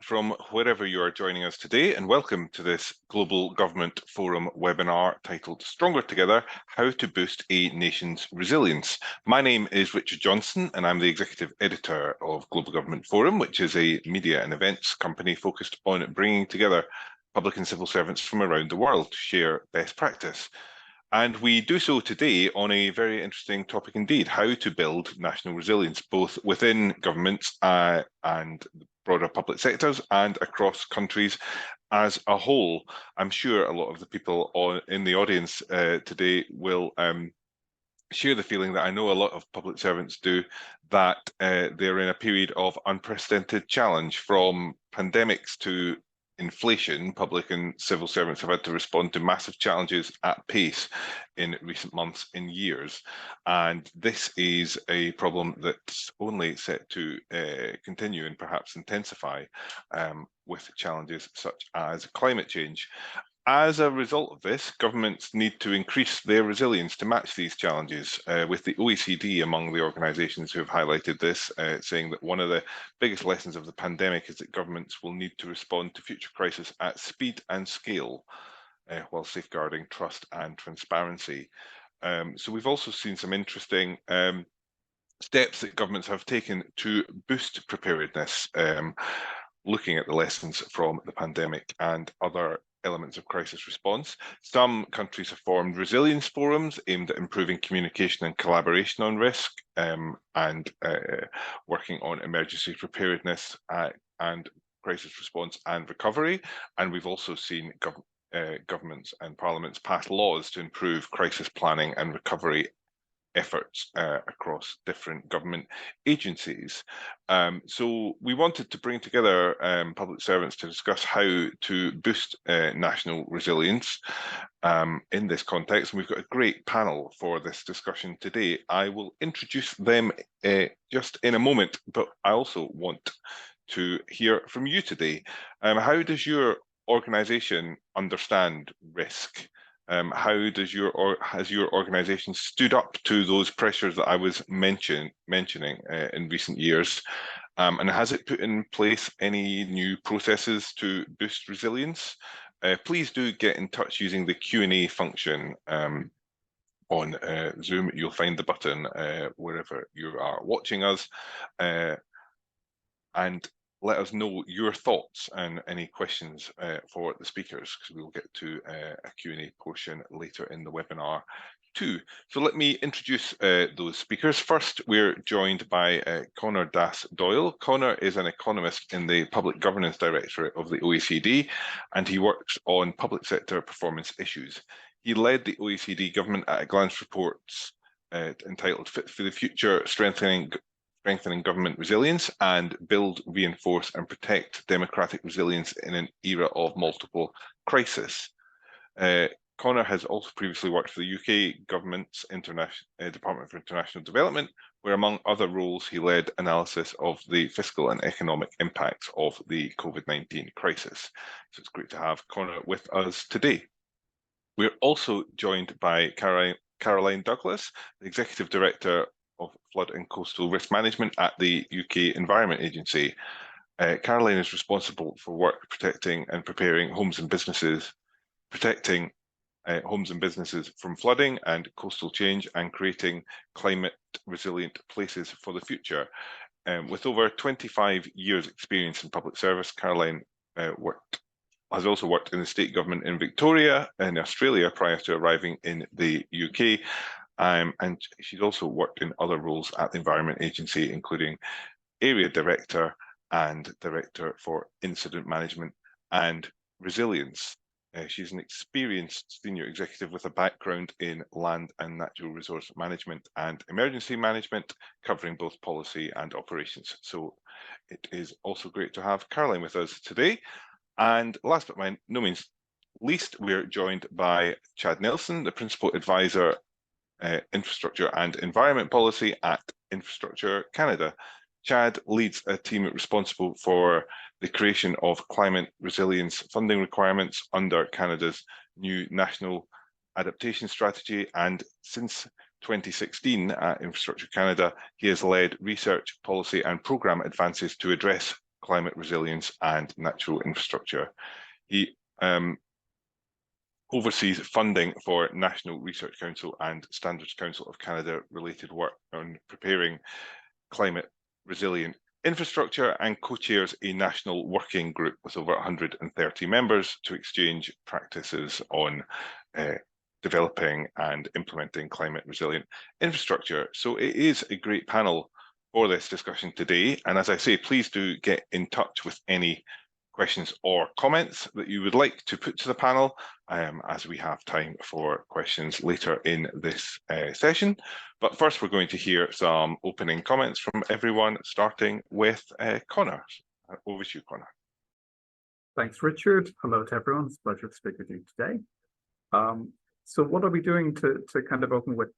From wherever you are joining us today, and welcome to this Global Government Forum webinar titled Stronger Together, How to Boost a Nation's Resilience. My name is Richard Johnson, and I'm the Executive Editor of Global Government Forum, which is a media and events company focused on bringing together public and civil servants from around the world to share best practice. And we do so today on a very interesting topic indeed, how to build national resilience, both within governments and broader public sectors and across countries as a whole. I'm sure a lot of the people in the audience today will share the feeling that I know a lot of public servants do, that they're in a period of unprecedented challenge, from pandemics to inflation. Public and civil servants have had to respond to massive challenges at pace in recent months and years, and this is a problem that's only set to continue and perhaps intensify with challenges such as climate change. As a result of this, governments need to increase their resilience to match these challenges, with the OECD among the organisations who have highlighted this, saying that one of the biggest lessons of the pandemic is that governments will need to respond to future crises at speed and scale, while safeguarding trust and transparency. So we've also seen some interesting steps that governments have taken to boost preparedness, looking at the lessons from the pandemic and other elements of crisis response. Some countries have formed resilience forums aimed at improving communication and collaboration on risk, and working on emergency preparedness and crisis response and recovery. And we've also seen governments and parliaments pass laws to improve crisis planning and recovery efforts across different government agencies. So we wanted to bring together public servants to discuss how to boost national resilience in this context. And we've got a great panel for this discussion today. I will introduce them just in a moment, but I also want to hear from you today. How does your organisation understand risk? How has your organisation stood up to those pressures that I was mentioning in recent years? And has it put in place any new processes to boost resilience? Please do get in touch using the Q&A function on Zoom. You'll find the button wherever you are watching us. And let us know your thoughts and any questions for the speakers, because we'll get to a Q&A portion later in the webinar too. So let me introduce those speakers. First, we're joined by Conor Das Doyle. Conor is an economist in the Public Governance Directorate of the OECD, and he works on public sector performance issues. He led the OECD Government at a Glance reports entitled Fit for the Future, Strengthening Government Resilience, and Build, Reinforce and Protect Democratic Resilience in an Era of Multiple Crisis. Conor has also previously worked for the UK Government's Department for International Development, where among other roles he led analysis of the fiscal and economic impacts of the COVID-19 crisis. So it's great to have Conor with us today. We're also joined by Caroline Douglas, the Executive Director of Flood and Coastal Risk Management at the UK Environment Agency. Caroline is responsible for work protecting and preparing homes and businesses, protecting homes and businesses from flooding and coastal change, and creating climate resilient places for the future. With over 25 years experience in public service, Caroline has also worked in the state government in Victoria and Australia prior to arriving in the UK. And she's also worked in other roles at the Environment Agency, including Area Director and Director for Incident Management and Resilience. She's an experienced senior executive with a background in land and natural resource management and emergency management, covering both policy and operations. So it is also great to have Caroline with us today. And last but by no means least, we're joined by Chad Nelson, the Principal Advisor Infrastructure and Environment Policy at Infrastructure Canada. Chad leads a team responsible for the creation of climate resilience funding requirements under Canada's new National Adaptation Strategy, and since 2016 at Infrastructure Canada, he has led research, policy and programme advances to address climate resilience and natural infrastructure. He oversees funding for National Research Council and Standards Council of Canada related work on preparing climate resilient infrastructure, and co-chairs a national working group with over 130 members to exchange practices on developing and implementing climate resilient infrastructure. So it is a great panel for this discussion today. And as I say, please do get in touch with any questions or comments that you would like to put to the panel, as we have time for questions later in this session. But first, we're going to hear some opening comments from everyone, starting with Connor. Over to you, Connor. Thanks, Richard. Hello to everyone. It's a pleasure to speak with you today. So what I'll be doing to kind of open with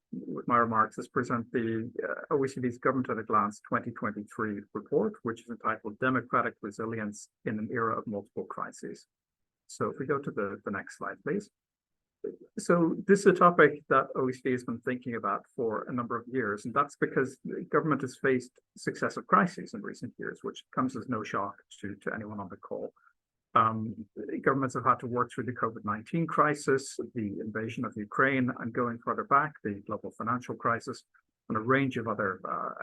my remarks is present the OECD's Government at a Glance 2023 report, which is entitled Democratic Resilience in an Era of Multiple Crises. So if we go to the next slide, please. So this is a topic that OECD has been thinking about for a number of years, and that's because the government has faced successive crises in recent years, which comes as no shock to anyone on the call. Governments have had to work through the COVID-19 crisis, the invasion of Ukraine, and going further back, the global financial crisis, and a range of other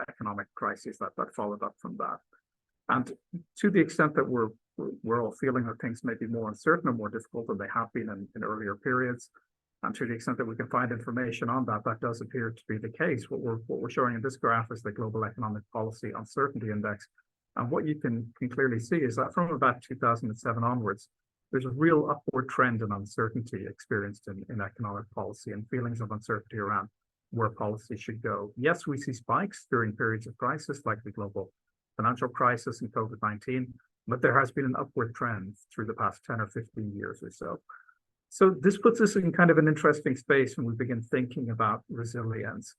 economic crises that followed up from that. And to the extent that we're all feeling that things may be more uncertain or more difficult than they have been in earlier periods, and to the extent that we can find information on that, that does appear to be the case. What we're showing in this graph is the Global Economic Policy Uncertainty Index. And what you can clearly see is that from about 2007 onwards, there's a real upward trend in uncertainty experienced in economic policy and feelings of uncertainty around where policy should go. Yes, we see spikes during periods of crisis like the global financial crisis and COVID-19, but there has been an upward trend through the past 10 or 15 years or so. So this puts us in kind of an interesting space when we begin thinking about resilience.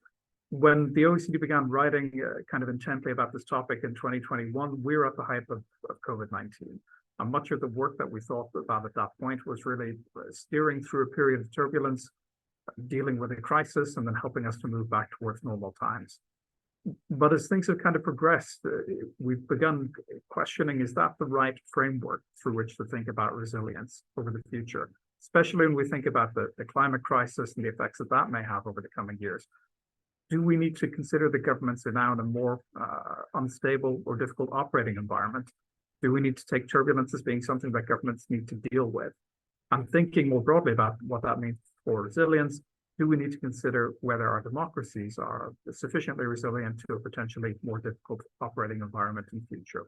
When the OECD began writing kind of intently about this topic in 2021, we were at the height of COVID-19. And much of the work that we thought about at that point was really steering through a period of turbulence, dealing with a crisis, and then helping us to move back towards normal times. But as things have kind of progressed, we've begun questioning, is that the right framework through which to think about resilience over the future, especially when we think about the climate crisis and the effects that may have over the coming years. Do we need to consider the governments are now in a more unstable or difficult operating environment? Do we need to take turbulence as being something that governments need to deal with? I'm thinking more broadly about what that means for resilience. Do we need to consider whether our democracies are sufficiently resilient to a potentially more difficult operating environment in the future?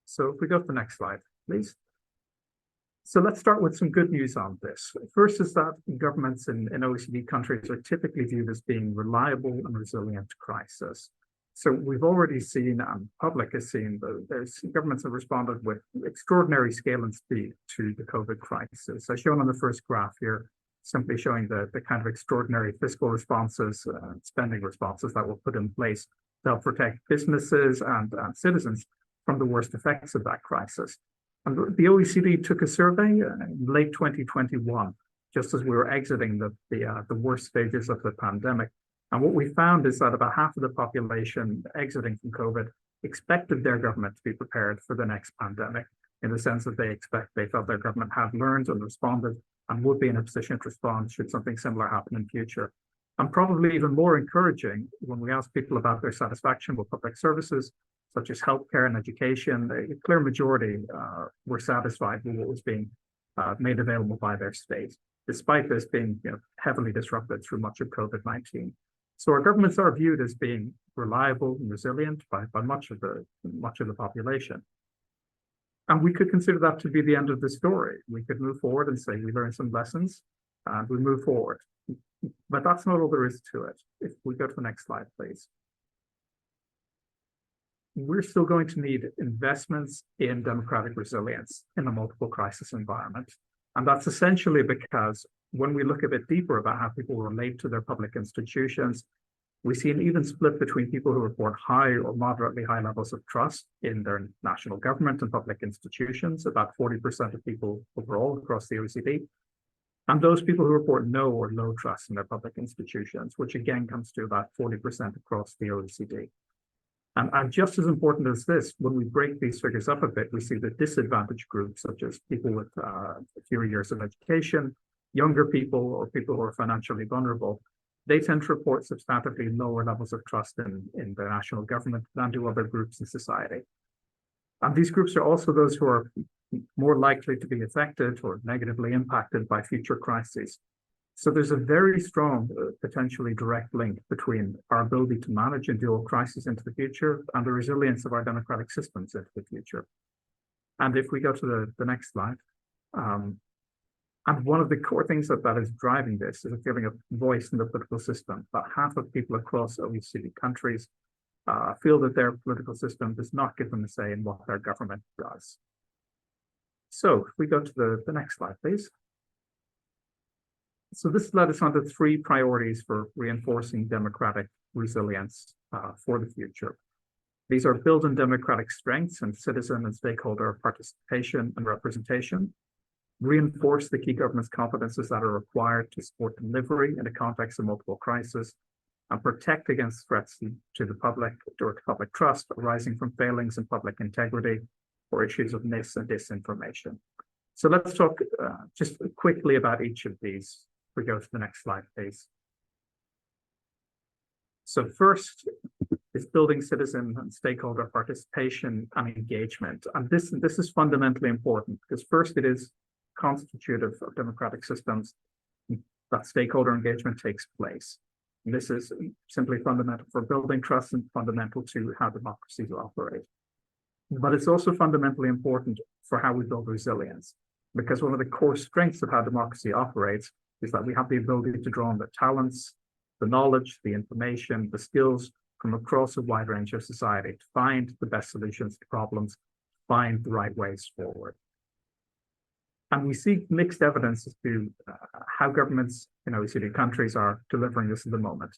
So if we go to the next slide, please. So let's start with some good news on this. First is that governments in OECD countries are typically viewed as being reliable and resilient to crisis. So we've already seen, and the public has seen, governments have responded with extraordinary scale and speed to the COVID crisis. As shown on the first graph here, simply showing the kind of extraordinary fiscal responses, spending responses that were put in place to help protect businesses and citizens from the worst effects of that crisis. And the OECD took a survey in late 2021, just as we were exiting the worst stages of the pandemic. And what we found is that about half of the population exiting from COVID expected their government to be prepared for the next pandemic, in the sense that they felt their government had learned and responded and would be in a position to respond should something similar happen in future. And probably even more encouraging, when we asked people about their satisfaction with public services, such as healthcare and education, a clear majority were satisfied with what was being made available by their state, despite this being heavily disrupted through much of COVID-19. So our governments are viewed as being reliable and resilient by much of the population. And we could consider that to be the end of the story. We could move forward and say we learned some lessons and we move forward. But that's not all there is to it. If we go to the next slide, please. We're still going to need investments in democratic resilience in a multiple crisis environment. And that's essentially because when we look a bit deeper about how people relate to their public institutions, we see an even split between people who report high or moderately high levels of trust in their national government and public institutions, about 40% of people overall across the OECD, and those people who report no or low trust in their public institutions, which again comes to about 40% across the OECD. And just as important as this, when we break these figures up a bit, we see that disadvantaged groups, such as people with fewer years of education, younger people, or people who are financially vulnerable, they tend to report substantively lower levels of trust in the national government than do other groups in society. And these groups are also those who are more likely to be affected or negatively impacted by future crises. So there's a very strong, potentially direct link between our ability to manage and deal with crises into the future and the resilience of our democratic systems into the future. And if we go to the next slide, and one of the core things that is driving this is a feeling of voice in the political system. About half of people across OECD countries feel that their political system does not give them a say in what their government does. So if we go to the next slide, please. So this led us on to 3 priorities for reinforcing democratic resilience for the future. These are building democratic strengths and citizen and stakeholder participation and representation, reinforce the key governance competences that are required to support delivery in the context of multiple crises, and protect against threats to the public or to public trust arising from failings in public integrity or issues of mis and disinformation. So let's talk just quickly about each of these. We go to the next slide, please. So first is building citizen and stakeholder participation and engagement. And this is fundamentally important because first, it is constitutive of democratic systems that stakeholder engagement takes place. And this is simply fundamental for building trust and fundamental to how democracies operate. But it's also fundamentally important for how we build resilience, because one of the core strengths of how democracy operates is that we have the ability to draw on the talents, the knowledge, the information, the skills from across a wide range of society to find the best solutions to problems, find the right ways forward. And we see mixed evidence as to how governments in OECD countries are delivering this at the moment.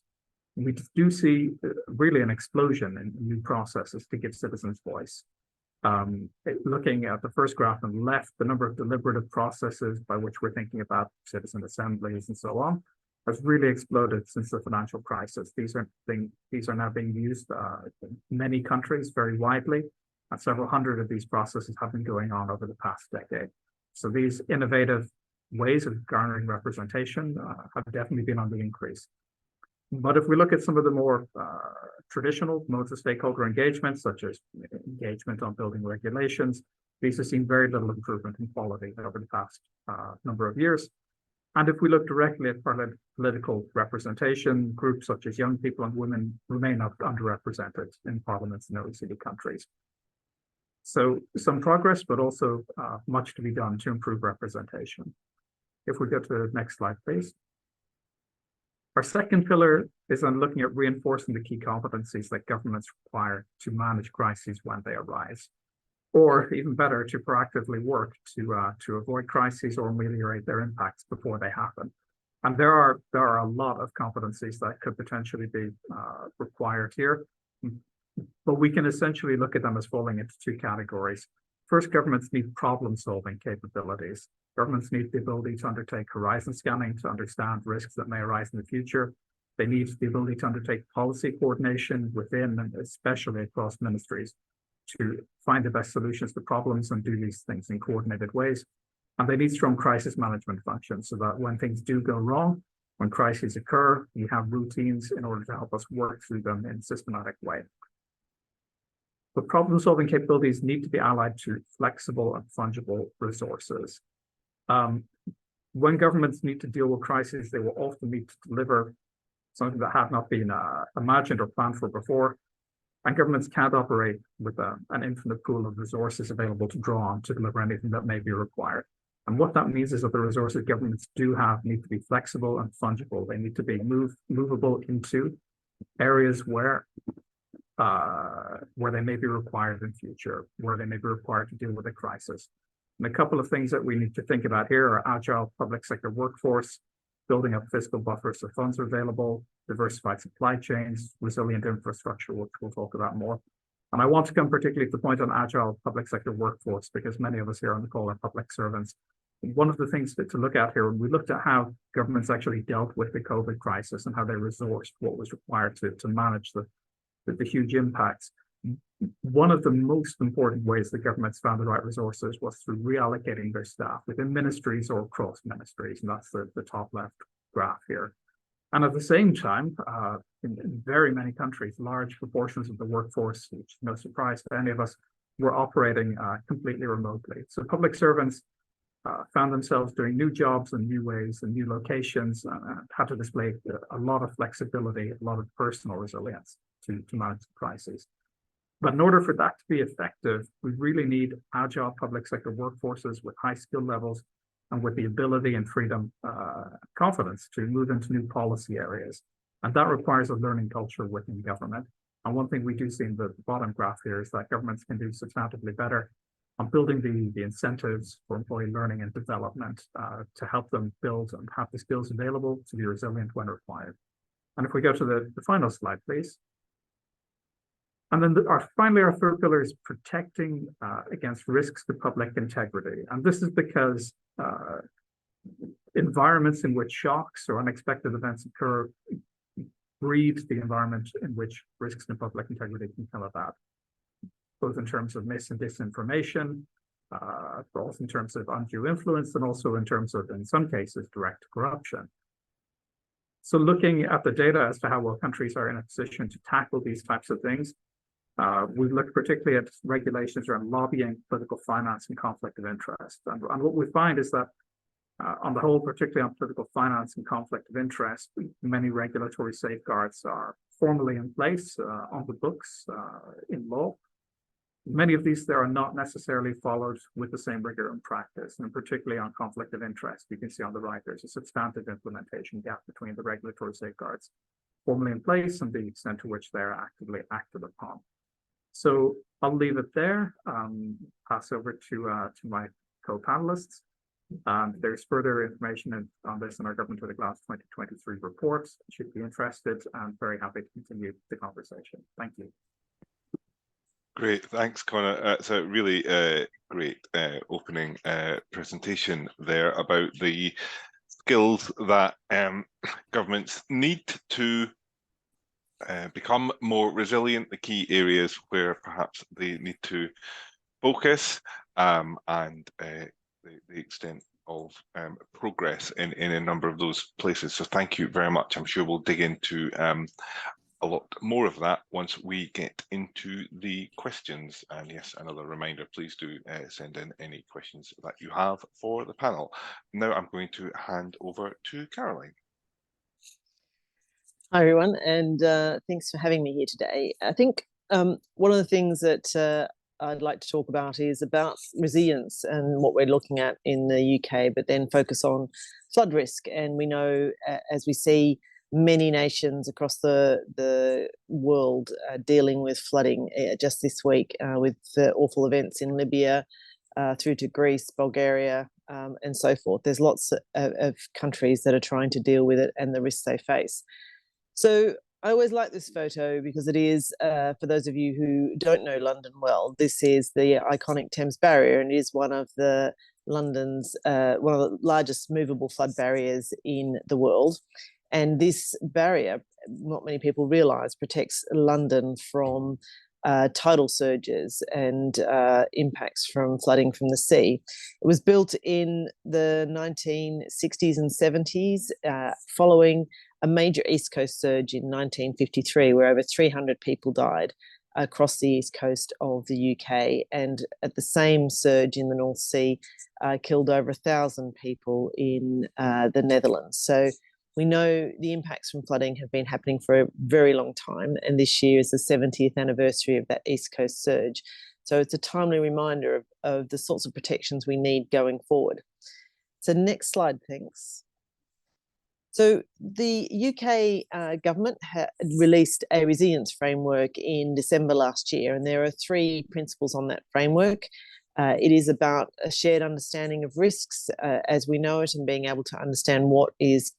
We do see really an explosion in new processes to give citizens voice. Looking at the first graph on the left, the number of deliberative processes by which we're thinking about citizen assemblies and so on has really exploded since the financial crisis. These are now being used in many countries very widely, and several hundred of these processes have been going on over the past decade. So these innovative ways of garnering representation have definitely been on the increase. But if we look at some of the more traditional modes of stakeholder engagement, such as engagement on building regulations, these have seen very little improvement in quality over the past number of years. And if we look directly at political representation, groups such as young people and women remain underrepresented in parliaments in OECD countries. So some progress, but also much to be done to improve representation. If we go to the next slide, please. Our second pillar is on looking at reinforcing the key competencies that governments require to manage crises when they arise, or even better, to proactively work to avoid crises or ameliorate their impacts before they happen. And there are a lot of competencies that could potentially be required here, but we can essentially look at them as falling into 2 categories. First, governments need problem-solving capabilities. Governments need the ability to undertake horizon scanning to understand risks that may arise in the future. They need the ability to undertake policy coordination within and especially across ministries to find the best solutions to problems and do these things in coordinated ways. And they need strong crisis management functions so that when things do go wrong, when crises occur, we have routines in order to help us work through them in a systematic way. But problem-solving capabilities need to be allied to flexible and fungible resources. When governments need to deal with crises, they will often need to deliver something that had not been imagined or planned for before. And governments can't operate with an infinite pool of resources available to draw on to deliver anything that may be required. And what that means is that the resources governments do have need to be flexible and fungible. They need to be movable into areas where they may be required in future, where they may be required to deal with a crisis. And a couple of things that we need to think about here are agile public sector workforce, building up fiscal buffers so funds are available, diversified supply chains, resilient infrastructure, which we'll talk about more. And I want to come particularly to the point on agile public sector workforce, because many of us here on the call are public servants. One of the things to look at here, when we looked at how governments actually dealt with the COVID crisis and how they resourced what was required to manage the huge impacts, one of the most important ways the government's found the right resources was through reallocating their staff within ministries or across ministries, and that's the top left graph here. And at the same time, in very many countries, large proportions of the workforce, which is no surprise to any of us, were operating completely remotely. So public servants found themselves doing new jobs in new ways and new locations, and had to display a lot of flexibility, a lot of personal resilience to manage the crises. But in order for that to be effective, we really need agile public sector workforces with high skill levels and with the ability and freedom, confidence to move into new policy areas. And that requires a learning culture within government. And one thing we do see in the bottom graph here is that governments can do substantively better on building the incentives for employee learning and development to help them build and have the skills available to be resilient when required. And if we go to the final slide, please. And then finally, our third pillar is protecting against risks to public integrity. And this is because environments in which shocks or unexpected events occur breed the environment in which risks to public integrity can come about, both in terms of mis and disinformation, both in terms of undue influence, and also in terms of, in some cases, direct corruption. So looking at the data as to how well countries are in a position to tackle these types of things, we look particularly at regulations around lobbying, political finance, and conflict of interest. And what we find is that on the whole, particularly on political finance and conflict of interest, many regulatory safeguards are formally in place on the books in law. Many of these, there are not necessarily followed with the same rigor in practice, and particularly on conflict of interest. You can see on the right, there's a substantive implementation gap between the regulatory safeguards formally in place and the extent to which they're actively acted upon. So I'll leave it there, pass over to my co-panelists. There's further information on this in our Government at a Glance 2023 report. Should be interested, and very happy to continue the conversation. Thank you. Great, thanks, Connor. It's a really great opening presentation there about the skills that governments need to become more resilient, the key areas where perhaps they need to focus, and the extent of progress in a number of those places. So thank you very much. I'm sure we'll dig into a lot more of that once we get into the questions. And yes, another reminder, please do send in any questions that you have for the panel. Now I'm going to hand over to Caroline. Hi, everyone, and thanks for having me here today. I think one of the things that I'd like to talk about is about resilience and what we're looking at in the UK, but then focus on flood risk. And we know, as we see many nations across the world dealing with flooding just this week with the awful events in Libya, through to Greece, Bulgaria, and so forth. There's lots of countries that are trying to deal with it and the risks they face. So I always like this photo because it is, for those of you who don't know London well, this is the iconic Thames Barrier, and it is one of the London's, one of the largest movable flood barriers in the world. And this barrier, not many people realise, protects London from tidal surges and impacts from flooding from the sea. It was built in the 1960s and 70s following a major East Coast surge in 1953, where over 300 people died across the east coast of the UK. And at the same surge in the North Sea, killed over 1,000 people in the Netherlands. So we know the impacts from flooding have been happening for a very long time, and this year is the 70th anniversary of that East Coast surge. So it's a timely reminder of the sorts of protections we need going forward. So next slide, thanks. So the UK government had released a resilience framework in December last year, and there are 3 principles on that framework. It is about a shared understanding of risks as we know it, and being able to understand what is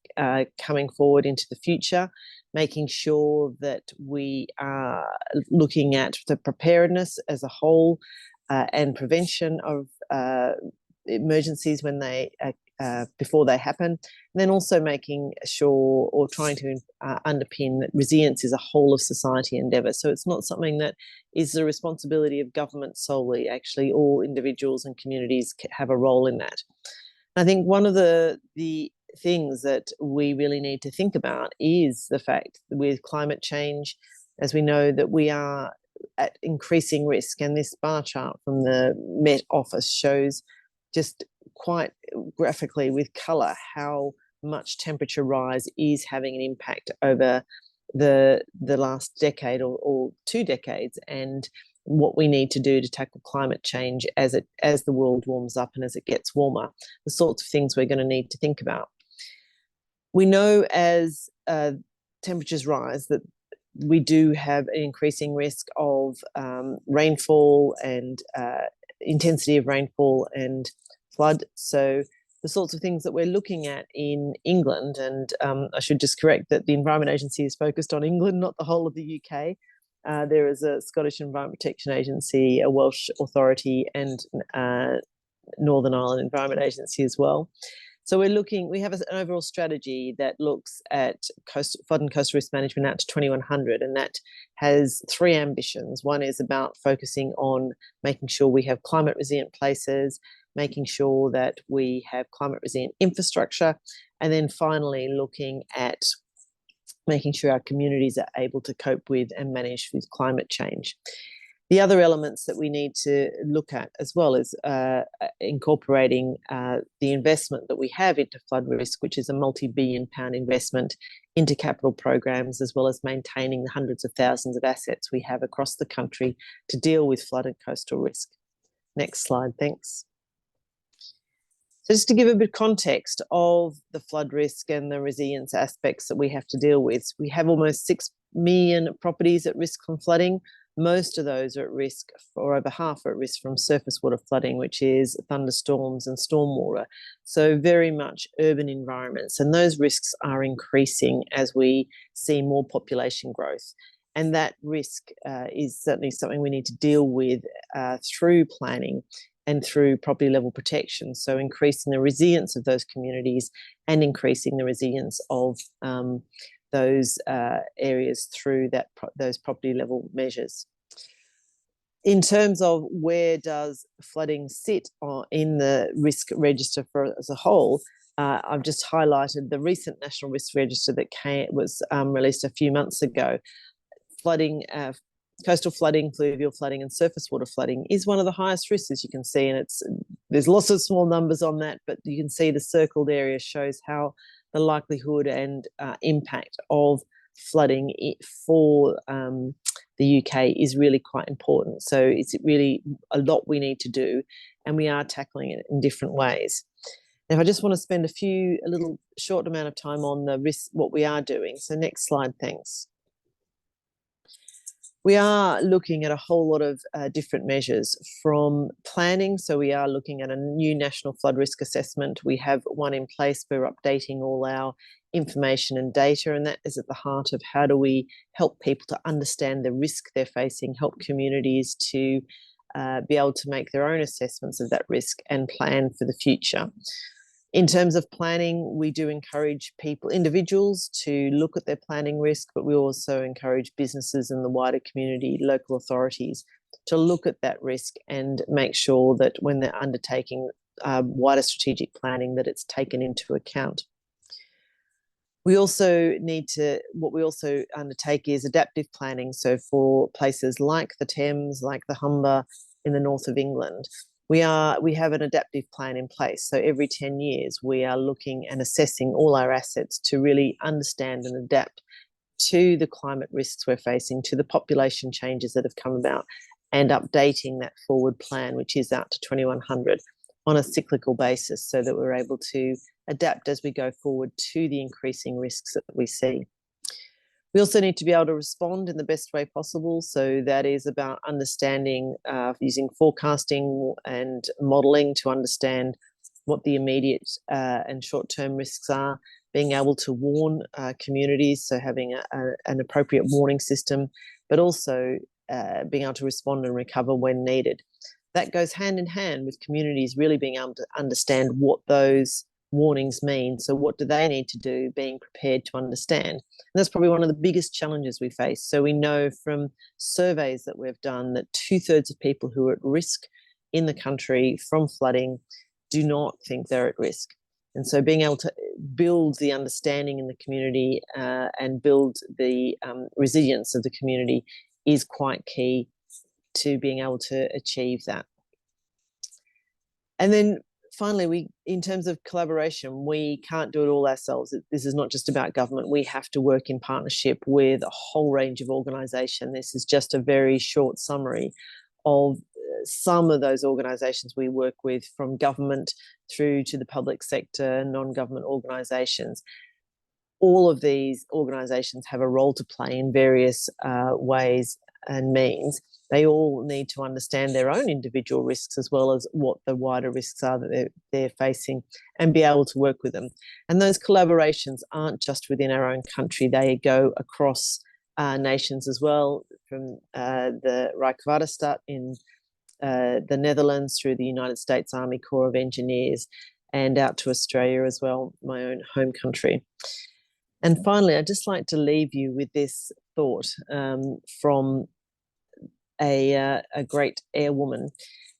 coming forward into the future, making sure that we are looking at the preparedness as a whole and prevention of emergencies when they before they happen. And then also making sure or trying to underpin that resilience is a whole of society endeavour. So it's not something that is the responsibility of government solely. Actually, all individuals and communities have a role in that. I think one of the things that we really need to think about is the fact that with climate change, as we know, that we are at increasing risk. And this bar chart from the Met Office shows just quite graphically with colour how much temperature rise is having an impact over the last decade or 2 decades, and what we need to do to tackle climate change as the world warms up and as it gets warmer, the sorts of things we're going to need to think about. We know as temperatures rise that we do have an increasing risk of rainfall and intensity of rainfall and flood. So the sorts of things that we're looking at in England, and I should just correct that the Environment Agency is focused on England, not the whole of the UK. There is a Scottish Environment Protection Agency, a Welsh Authority, and Northern Ireland Environment Agency as well. So we have an overall strategy that looks at flood and coastal risk management out to 2100, and that has 3 ambitions. One is about focusing on making sure we have climate resilient places, making sure that we have climate resilient infrastructure, and then finally looking at making sure our communities are able to cope with and manage with climate change. The other elements that we need to look at as well is incorporating the investment that we have into flood risk, which is a multi-billion-pound investment into capital programs, as well as maintaining the hundreds of thousands of assets we have across the country to deal with flood and coastal risk. Next slide, thanks. So just to give a bit of context of the flood risk and the resilience aspects that we have to deal with, we have almost 6 million properties at risk from flooding. Most of those are at risk, or over half are at risk from surface water flooding, which is thunderstorms and stormwater. So very much urban environments. And those risks are increasing as we see more population growth. And that risk is certainly something we need to deal with through planning and through property level protection. So increasing the resilience of those communities and increasing the resilience of those areas through those property level measures. In terms of where does flooding sit in the risk register as a whole, I've just highlighted the recent National Risk Register that was released a few months ago. Flooding, coastal flooding, fluvial flooding and surface water flooding is one of the highest risks, as you can see, and there's lots of small numbers on that, but you can see the circled area shows how the likelihood and impact of flooding for the UK is really quite important. So it's really a lot we need to do, and we are tackling it in different ways. Now, I just want to spend a little short amount of time on the risk, what we are doing. So next slide, thanks. We are looking at a whole lot of different measures from planning. So we are looking at a new national flood risk assessment. We have one in place. We're updating all our information and data, and that is at the heart of how do we help people to understand the risk they're facing, help communities to be able to make their own assessments of that risk and plan for the future. In terms of planning, we do encourage individuals to look at their planning risk, but we also encourage businesses and the wider community, local authorities, to look at that risk and make sure that when they're undertaking wider strategic planning, that it's taken into account. We also what we also undertake is adaptive planning. So for places like the Thames, like the Humber in the north of England, we have an adaptive plan in place. So every 10 years, we are looking and assessing all our assets to really understand and adapt to the climate risks we're facing, to the population changes that have come about, and updating that forward plan, which is out to 2100 on a cyclical basis, so that we're able to adapt as we go forward to the increasing risks that we see. We also need to be able to respond in the best way possible. So that is about understanding, using forecasting and modelling to understand what the immediate and short-term risks are, being able to warn communities, so having an appropriate warning system, but also being able to respond and recover when needed. That goes hand in hand with communities really being able to understand what those warnings mean. So what do they need to do, being prepared to understand? And that's probably one of the biggest challenges we face. So we know from surveys that we've done that 2/3 of people who are at risk in the country from flooding do not think they're at risk. And so being able to build the understanding in the community and build the resilience of the community is quite key to being able to achieve that. And then finally, in terms of collaboration, we can't do it all ourselves. This is not just about government. We have to work in partnership with a whole range of organisations. This is just a very short summary of some of those organisations we work with, from government through to the public sector, non-government organisations. All of these organisations have a role to play in various ways and means. They all need to understand their own individual risks as well as what the wider risks are that they're facing, and be able to work with them. And those collaborations aren't just within our own country, they go across nations as well, from the Rijkswaterstaat in the Netherlands through the United States Army Corps of Engineers and out to Australia as well, my own home country. And finally, I'd just like to leave you with this thought from a great airwoman.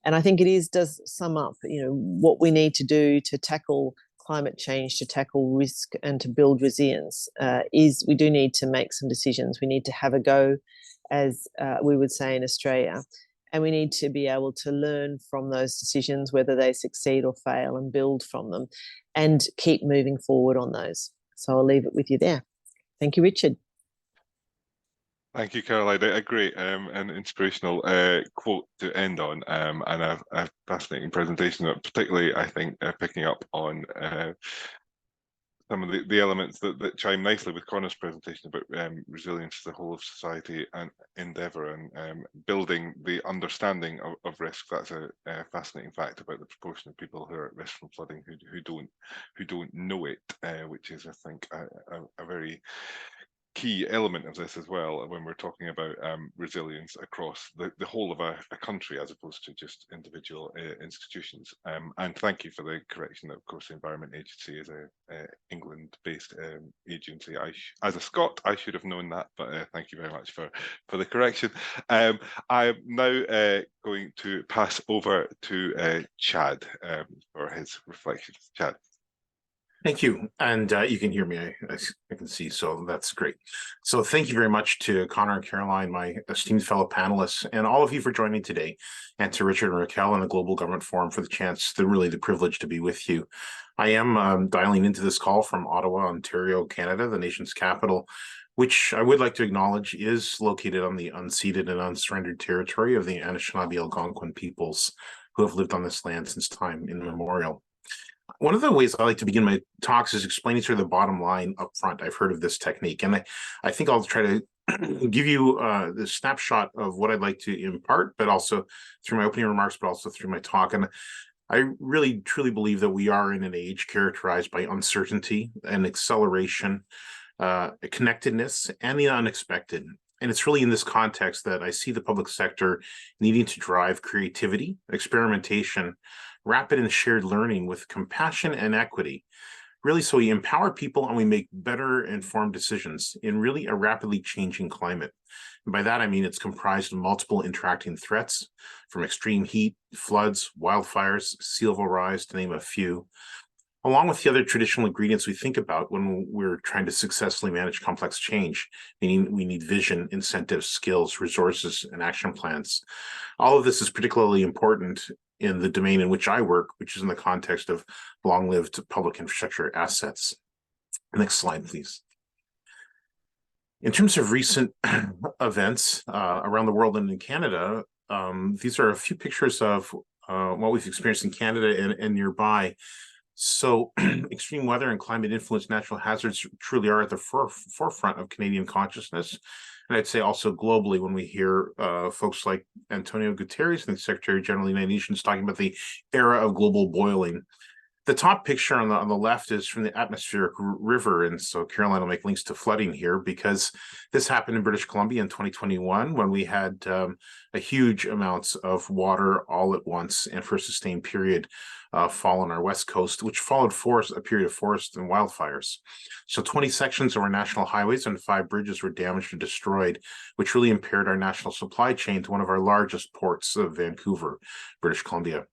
And I think it does sum up, what we need to do to tackle climate change, to tackle risk and to build resilience is we do need to make some decisions. We need to have a go, as we would say in Australia. And we need to be able to learn from those decisions, whether they succeed or fail, and build from them and keep moving forward on those. So I'll leave it with you there. Thank you, Richard. Thank you, Caroline. A great and inspirational quote to end on, and a fascinating presentation, particularly, I think, picking up on some of the elements that chime nicely with Connor's presentation about resilience as a whole of society and endeavour, and building the understanding of risk. That's a fascinating fact about the proportion of people who are at risk from flooding who don't know it, which is, I think, a very key element of this as well when we're talking about resilience across the whole of a country, as opposed to just individual institutions. And thank you for the correction that, of course, the Environment Agency is a England-based agency. As a Scot, I should have known that, but thank you very much for the correction. I'm now going to pass over to Chad for his reflections. Chad. Thank you. And you can hear me, I can see, so that's great. So thank you very much to Connor and Caroline, my esteemed fellow panelists, and all of you for joining today, and to Richard and Raquel and the Global Government Forum for the chance, the privilege to be with you. I am dialing into this call from Ottawa, Ontario, Canada, the nation's capital, which I would like to acknowledge is located on the unceded and unsurrendered territory of the Anishinaabe Algonquin peoples who have lived on this land since time immemorial. One of the ways I like to begin my talks is explaining sort of the bottom line up front. I've heard of this technique, and I think I'll try to give you the snapshot of what I'd like to impart, but also through my opening remarks, but also through my talk. And I really, truly believe that we are in an age characterized by uncertainty and acceleration, connectedness, and the unexpected. And it's really in this context that I see the public sector needing to drive creativity, experimentation, rapid and shared learning with compassion and equity, really so we empower people and we make better informed decisions in really a rapidly changing climate. And by that, I mean it's comprised of multiple interacting threats, from extreme heat, floods, wildfires, sea level rise, to name a few, along with the other traditional ingredients we think about when we're trying to successfully manage complex change, meaning we need vision, incentives, skills, resources, and action plans. All of this is particularly important in the domain in which I work, which is in the context of long-lived public infrastructure assets. Next slide, please. In terms of recent events around the world and in Canada, these are a few pictures of what we've experienced in Canada and nearby. So extreme weather and climate-influenced natural hazards truly are at the forefront of Canadian consciousness. And I'd say also globally, when we hear folks like Antonio Guterres and the Secretary General of the United Nations talking about the era of global boiling, The top picture on the left is from the atmospheric river, and so Caroline will make links to flooding here because this happened in British Columbia in 2021 when we had a huge amounts of water all at once and for a sustained period fall on our west coast, which followed a period of forest and wildfires. So 20 sections of our national highways and 5 bridges were damaged or destroyed, which really impaired our national supply chain to one of our largest ports of Vancouver, British Columbia.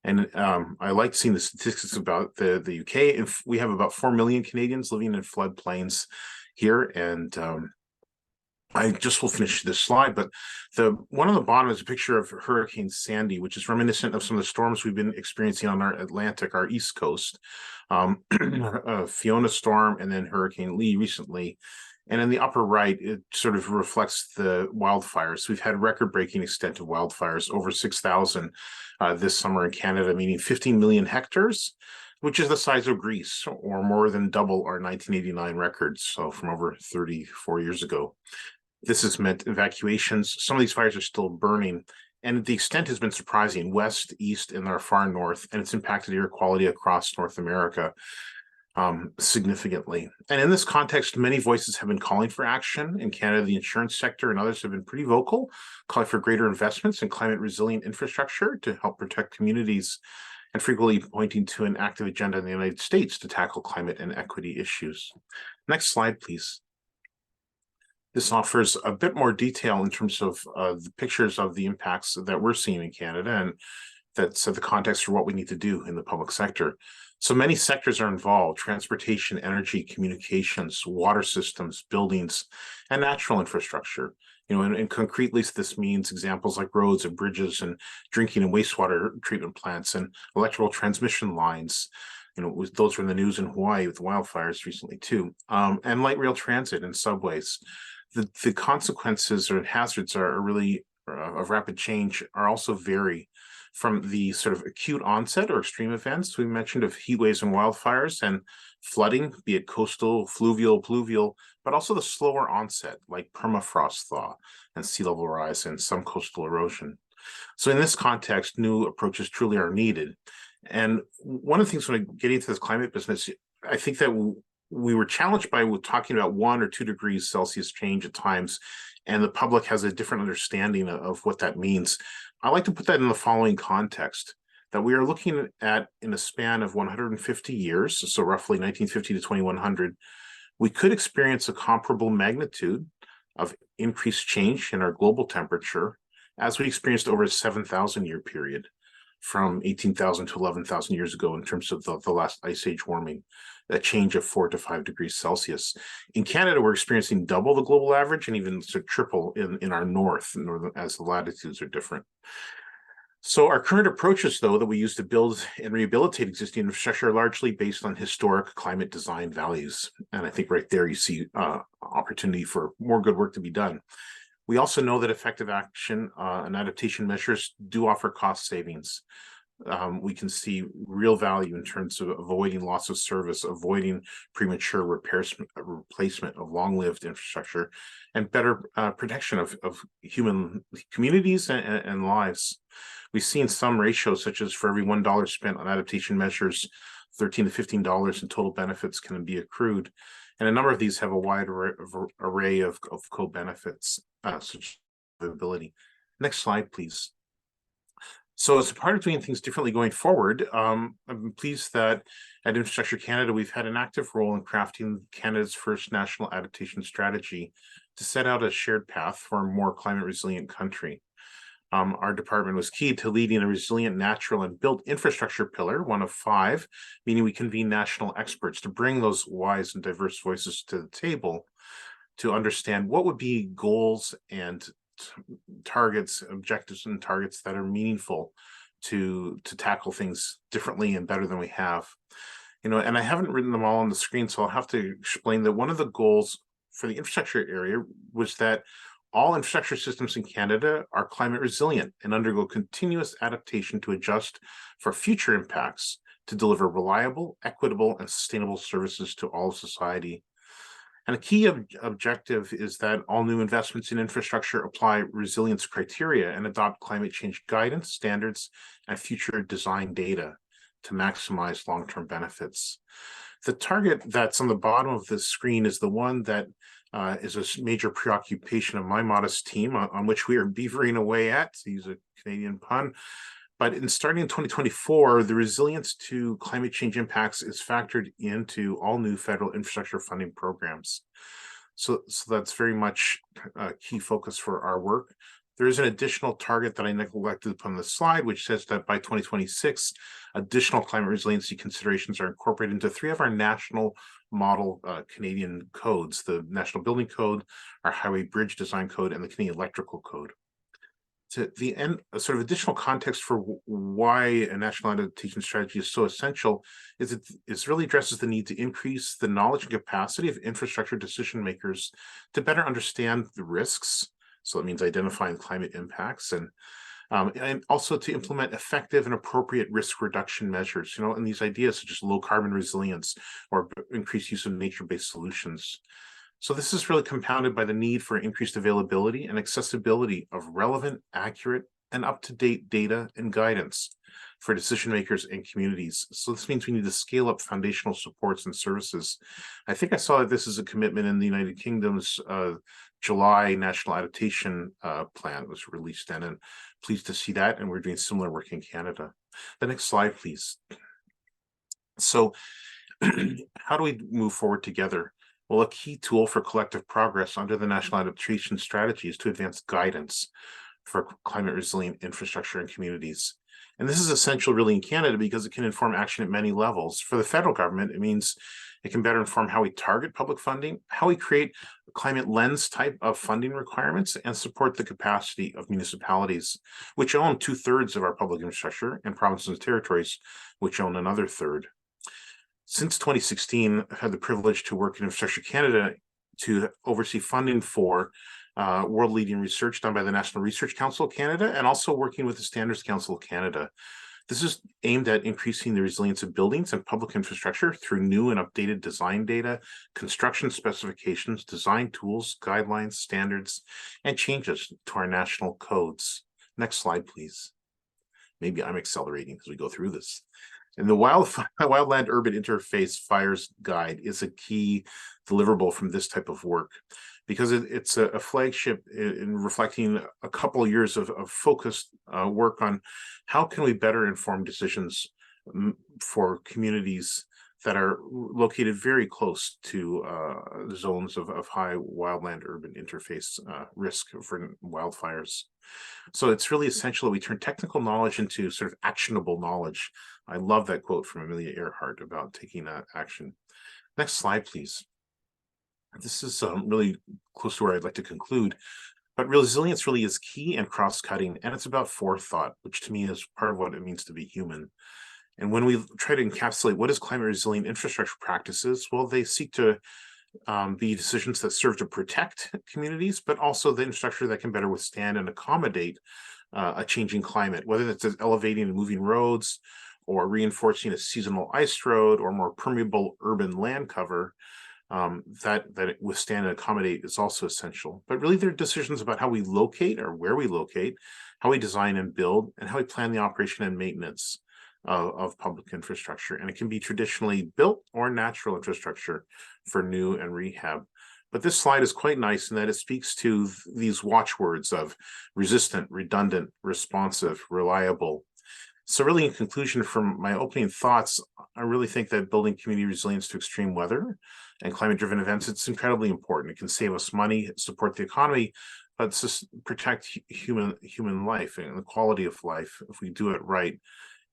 And I like seeing the statistics about the UK. If we have about 4 million Canadians living in floodplains here, and I just will finish this slide, but the one on the bottom is a picture of Hurricane Sandy, which is reminiscent of some of the storms we've been experiencing on our Atlantic, our East Coast. Fiona storm and then Hurricane Lee recently. And in the upper right, it sort of reflects the wildfires. We've had record-breaking extent of wildfires, over 6,000 this summer in Canada, meaning 15 million hectares, which is the size of Greece, or more than double our 1989 records, so from over 34 years ago. This has meant evacuations. Some of these fires are still burning, and the extent has been surprising, west, east, and our far north, and it's impacted air quality across North America significantly. And in this context, many voices have been calling for action. In Canada, the insurance sector and others have been pretty vocal, calling for greater investments in climate resilient infrastructure to help protect communities, and frequently pointing to an active agenda in the United States to tackle climate and equity issues. Next slide, please. This offers a bit more detail in terms of the pictures of the impacts that we're seeing in Canada, and that's the context for what we need to do in the public sector. So many sectors are involved: transportation, energy, communications, water systems, buildings, and natural infrastructure. You know, and concretely, this means examples like roads and bridges and drinking and wastewater treatment plants and electrical transmission lines. You know, those were in the news in Hawaii with wildfires recently too, and light rail transit and subways. The consequences or hazards are really of rapid change are also vary from the sort of acute onset or extreme events we mentioned of heat waves and wildfires and flooding, be it coastal, fluvial, pluvial, but also the slower onset like permafrost thaw and sea level rise and some coastal erosion. So in this context, new approaches truly are needed. And one of the things when I get into this climate business, I think that we were challenged by talking about 1 or 2 degrees Celsius change at times, and the public has a different understanding of what that means. I like to put that in the following context, that we are looking at in a span of 150 years, so roughly 1950 to 2100, we could experience a comparable magnitude of increased change in our global temperature as we experienced over a 7,000 year period from 18,000 to 11,000 years ago in terms of the last ice age warming, a change of 4 to 5 degrees Celsius. In Canada, we're experiencing double the global average and even sort of triple in our north as the latitudes are different. So our current approaches, though, that we use to build and rehabilitate existing infrastructure are largely based on historic climate design values. And I think right there you see opportunity for more good work to be done. We also know that effective action and adaptation measures do offer cost savings. We can see real value in terms of avoiding loss of service, avoiding premature replacement of long-lived infrastructure, and better protection of human communities and lives. We've seen some ratios, such as for every $1 spent on adaptation measures, $13 to $15 in total benefits can be accrued. And a number of these have a wide array of co-benefits, such as livability. Next slide, please. So as a part of doing things differently going forward, I'm pleased that at Infrastructure Canada, we've had an active role in crafting Canada's first national adaptation strategy to set out a shared path for a more climate resilient country. Our department was key to leading a resilient natural and built infrastructure pillar, one of 5, meaning we convene national experts to bring those wise and diverse voices to the table to understand what would be goals and targets, objectives and targets that are meaningful to tackle things differently and better than we have. You know, and I haven't written them all on the screen, so I'll have to explain that one of the goals for the infrastructure area was that all infrastructure systems in Canada are climate resilient and undergo continuous adaptation to adjust for future impacts to deliver reliable, equitable, and sustainable services to all of society. And a key objective is that all new investments in infrastructure apply resilience criteria and adopt climate change guidance, standards, and future design data. to maximize long-term benefits. The target that's on the bottom of this screen is the one that is a major preoccupation of my modest team, on which we are beavering away at, to use a Canadian pun. But starting in 2024, the resilience to climate change impacts is factored into all new federal infrastructure funding programs. So that's very much a key focus for our work. There is an additional target that I neglected upon the slide, which says that by 2026, additional climate resiliency considerations are incorporated into 3 of our national model Canadian codes: the National Building Code, our Highway Bridge Design Code, and the Canadian Electrical Code. To the end, a sort of additional context for why a national adaptation strategy is so essential is it really addresses the need to increase the knowledge and capacity of infrastructure decision makers to better understand the risks. So it means identifying climate impacts, and also to implement effective and appropriate risk reduction measures, and these ideas such as low carbon resilience or increased use of nature-based solutions. So this is really compounded by the need for increased availability and accessibility of relevant, accurate, and up-to-date data and guidance for decision makers and communities. So this means we need to scale up foundational supports and services. I think I saw that this is a commitment in the United Kingdom's July National Adaptation Plan was released then, and pleased to see that, and we're doing similar work in Canada. The next slide, please. So how do we move forward together? Well, a key tool for collective progress under the National Adaptation Strategy is to advance guidance for climate resilient infrastructure and communities. And this is essential really in Canada because it can inform action at many levels. For the federal government, it means it can better inform how we target public funding, how we create a climate lens type of funding requirements, and support the capacity of municipalities, which own 2/3 of our public infrastructure, and provinces and territories, which own another third. Since 2016, I've had the privilege to work in Infrastructure Canada to oversee funding for world-leading research done by the National Research Council of Canada, and also working with the Standards Council of Canada. This is aimed at increasing the resilience of buildings and public infrastructure through new and updated design data, construction specifications, design tools, guidelines, standards, and changes to our national codes. Next slide, please. Maybe I'm accelerating as we go through this. And the Wildland Urban Interface Fires Guide is a key deliverable from this type of work, because it's a flagship in reflecting a couple of years of focused work on how can we better inform decisions for communities that are located very close to zones of high wildland urban interface risk for wildfires. So it's really essential that we turn technical knowledge into sort of actionable knowledge. I love that quote from Amelia Earhart about taking action. Next slide, please. This is really close to where I'd like to conclude, but resilience really is key and cross-cutting, and it's about forethought, which to me is part of what it means to be human. And when we try to encapsulate what is climate resilient infrastructure practices, well, they seek to be decisions that serve to protect communities, but also the infrastructure that can better withstand and accommodate a changing climate, whether that's elevating and moving roads, or reinforcing a seasonal ice road, or more permeable urban land cover. That withstand and accommodate is also essential. But really, there are decisions about how we locate or where we locate, how we design and build, and how we plan the operation and maintenance of public infrastructure. And it can be traditionally built or natural infrastructure for new and rehab. But this slide is quite nice in that it speaks to these watchwords of resistant, redundant, responsive, reliable. So really, in conclusion, from my opening thoughts, I really think that building community resilience to extreme weather and climate-driven events, it's incredibly important. It can save us money, support the economy, but protect human life and the quality of life if we do it right.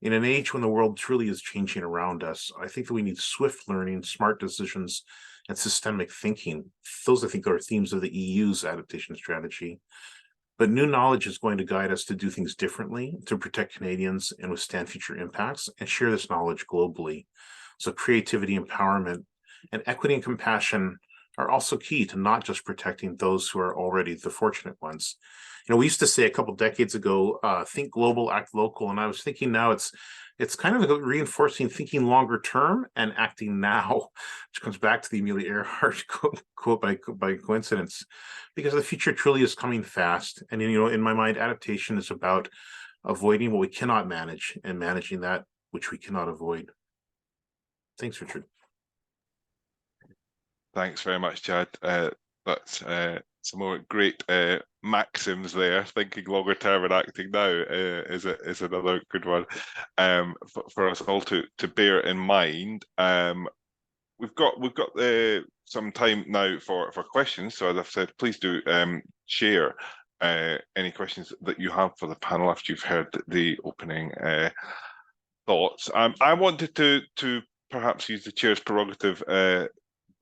In an age when the world truly is changing around us, I think that we need swift learning, smart decisions, and systemic thinking. Those, I think, are themes of the EU's adaptation strategy. But new knowledge is going to guide us to do things differently, to protect Canadians and withstand future impacts, and share this knowledge globally. So creativity, empowerment, and equity and compassion are also key to not just protecting those who are already the fortunate ones. We used to say a couple decades ago, think global, act local. And I was thinking now it's kind of reinforcing thinking longer term and acting now, which comes back to the Amelia Earhart quote by coincidence, because the future truly is coming fast. And in my mind, adaptation is about avoiding what we cannot manage and managing that which we cannot avoid. Thanks, Richard. Thanks very much, Chad. That's some more great maxims there. Thinking longer term and acting now is another good one for us all to bear in mind. We've got some time now for questions. So as I've said, please do share any questions that you have for the panel after you've heard the opening thoughts. I wanted to perhaps use the chair's prerogative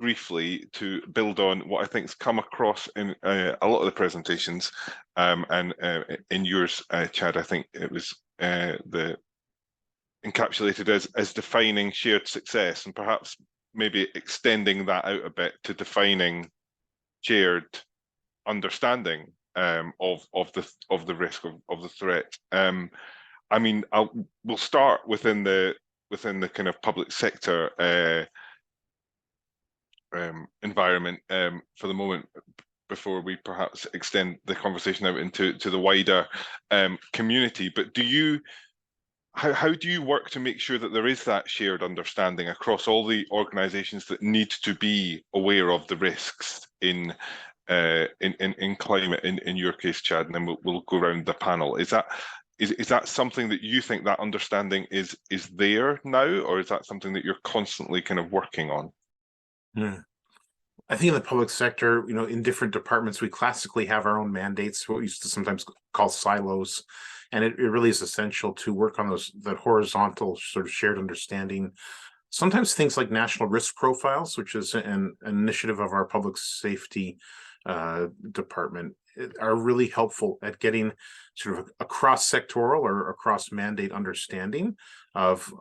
briefly to build on what I think has come across in a lot of the presentations, and in yours, Chad. I think it was encapsulated as defining shared success, and perhaps maybe extending that out a bit to defining shared understanding of the risk of the threat. I mean, we'll start within the kind of public sector environment for the moment, before we perhaps extend the conversation out into the wider community. But how do you work to make sure that there is that shared understanding across all the organisations that need to be aware of the risks in climate? In your case, Chad, and then we'll go around the panel. Is that something that you think that understanding is there now, or is that something that you're constantly kind of working on? I think in the public sector, in different departments, we classically have our own mandates, what we used to sometimes call silos. And it really is essential to work on that horizontal sort of shared understanding. Sometimes things like national risk profiles, which is an initiative of our public safety department, are really helpful at getting sort of a cross-sectoral or a cross-mandate understanding of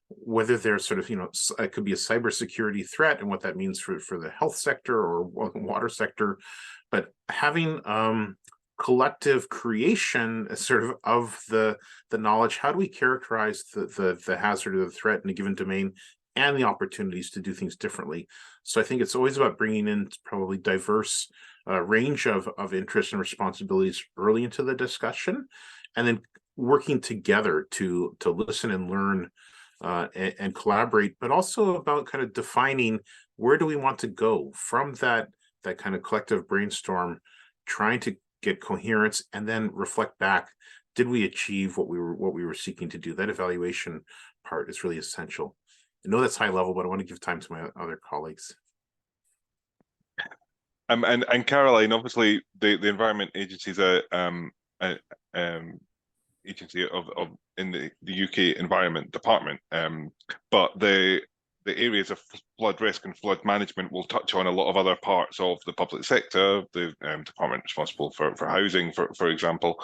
whether there's sort of, it could be a cybersecurity threat and what that means for the health sector or water sector, but having collective creation sort of the knowledge. How do we characterize the hazard or the threat in a given domain and the opportunities to do things differently? So I think it's always about bringing in probably diverse range of interests and responsibilities early into the discussion, and then working together to listen and learn and collaborate, but also about kind of defining where do we want to go from that kind of collective brainstorm, trying to get coherence and then reflect back. Did we achieve what we were seeking to do? That evaluation part is really essential. I know that's high level, but I want to give time to my other colleagues. And Caroline, obviously the Environment Agency is a agency of in the UK Environment Department, but the areas of flood risk and flood management will touch on a lot of other parts of the public sector, the department responsible for housing, for example.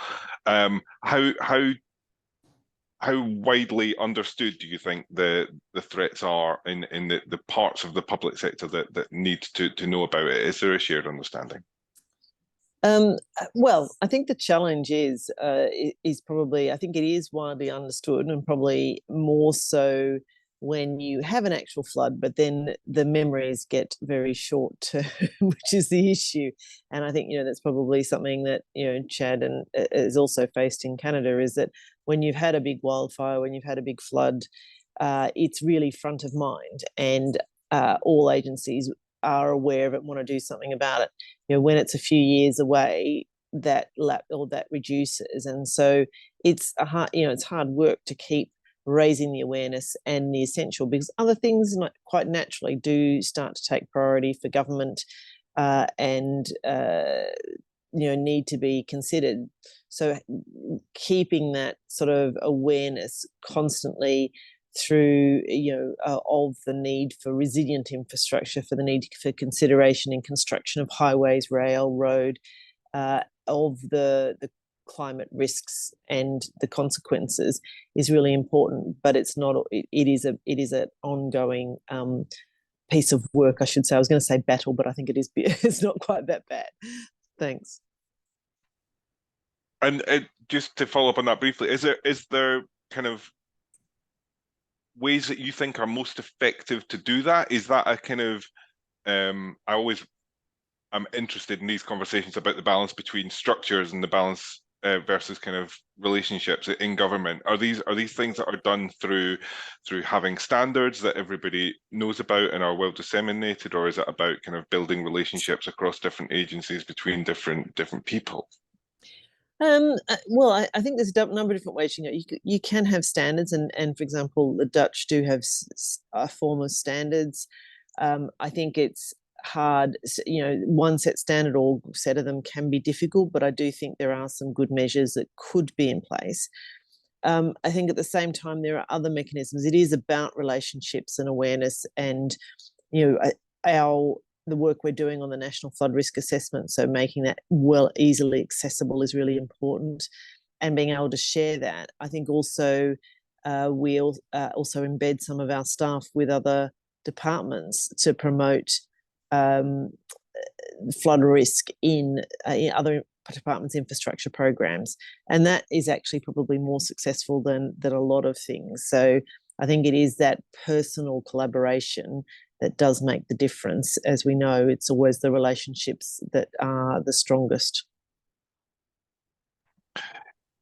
How widely understood do you think the threats are in the parts of the public sector that need to know about it? Is there a shared understanding? Well, I think the challenge is probably, I think it is widely understood, and probably more so when you have an actual flood, but then the memories get very short term, which is the issue. And I think, that's probably something that, Chad and is also faced in Canada, is that when you've had a big wildfire, when you've had a big flood, it's really front of mind, and all agencies are aware of it and want to do something about it. When it's a few years away, that reduces. And so it's it's hard work to keep raising the awareness and the essential, because other things quite naturally do start to take priority for government and need to be considered. So keeping that sort of awareness constantly through of the need for resilient infrastructure, for the need for consideration in construction of highways, rail, road, of the climate risks and the consequences is really important. But it's not. It is an ongoing piece of work, I should say. I was going to say battle, but I think it is. It's not quite that bad. Thanks. And just to follow up on that briefly, is there kind of ways that you think are most effective to do that? Is that a kind of I'm interested in these conversations about the balance between structures and the balance versus kind of relationships in government? Are these things that are done through having standards that everybody knows about and are well disseminated, or is it about kind of building relationships across different agencies between different people? Well, I think there's a number of different ways. You can have standards, and for example, the Dutch do have a form of standards. I think it's hard, one set standard or set of them can be difficult, but I do think there are some good measures that could be in place. I think at the same time, there are other mechanisms. It is about relationships and awareness, and the work we're doing on the National Flood Risk Assessment, so making that easily accessible is really important, and being able to share that. I think also we'll also embed some of our staff with other departments to promote flood risk in other departments' infrastructure programs, and that is actually probably more successful than a lot of things. So I think it is that personal collaboration that does make the difference. As we know, it's always the relationships that are the strongest.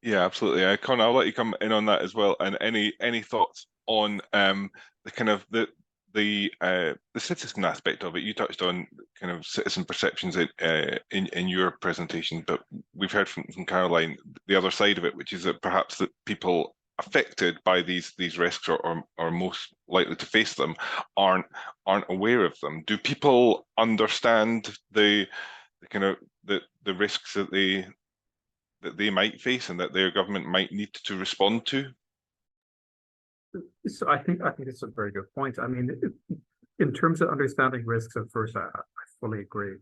Yeah, absolutely. Conor, I'll let you come in on that as well. And any thoughts on the kind of the citizen aspect of it? You touched on kind of citizen perceptions in your presentation, but we've heard from Caroline the other side of it, which is that perhaps that people affected by these risks or most likely to face them aren't aware of them. Do people understand the kind of the risks that they might face and that their government might need to respond to? So I think it's a very good point. I mean, in terms of understanding risks, at first, I fully agree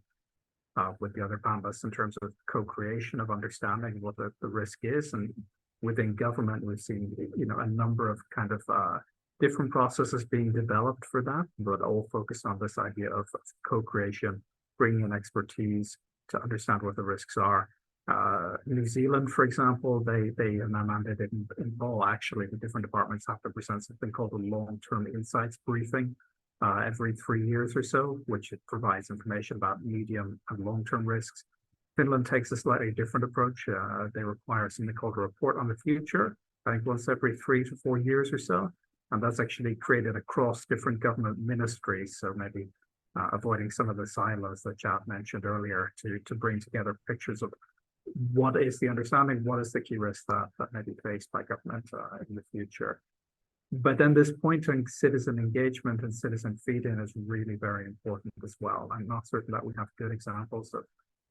with the other panelists in terms of co-creation of understanding what the risk is. And within government, we've seen, a number of kind of different processes being developed for that, but all focused on this idea of co-creation, bringing in expertise to understand what the risks are. New Zealand, for example, they mandated in law, actually, the different departments have to present something called a long-term insights briefing every 3 years or so, which it provides information about medium and long-term risks. Finland takes a slightly different approach. They require something called a report on the future, I think once every 3 to 4 years or so. And that's actually created across different government ministries. So maybe avoiding some of the silos that Chad mentioned earlier to bring together pictures of what is the understanding, what is the key risk that may be faced by government in the future. But then this point on citizen engagement and citizen feed-in is really very important as well. I'm not certain that we have good examples of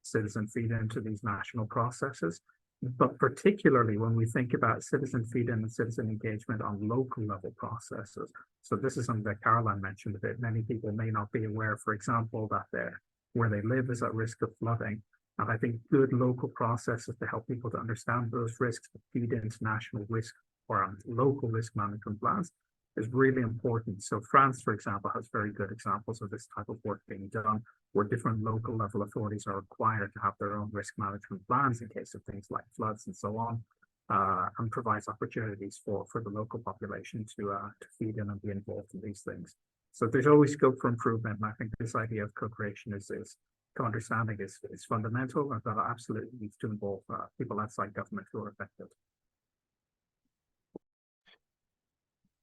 citizen feed-in to these national processes, but particularly when we think about citizen feed-in and citizen engagement on local level processes. So this is something that Caroline mentioned a bit. Many people may not be aware, for example, that where they live is at risk of flooding. And I think good local processes to help people to understand those risks, to feed into national risk or local risk management plans is really important. So France, for example, has very good examples of this type of work being done, where different local level authorities are required to have their own risk management plans in case of things like floods and so on, and provides opportunities for the local population to feed in and be involved in these things. So there's always scope for improvement. And I think this idea of co-creation is co-understanding is fundamental, and that absolutely needs to involve people outside government who are affected.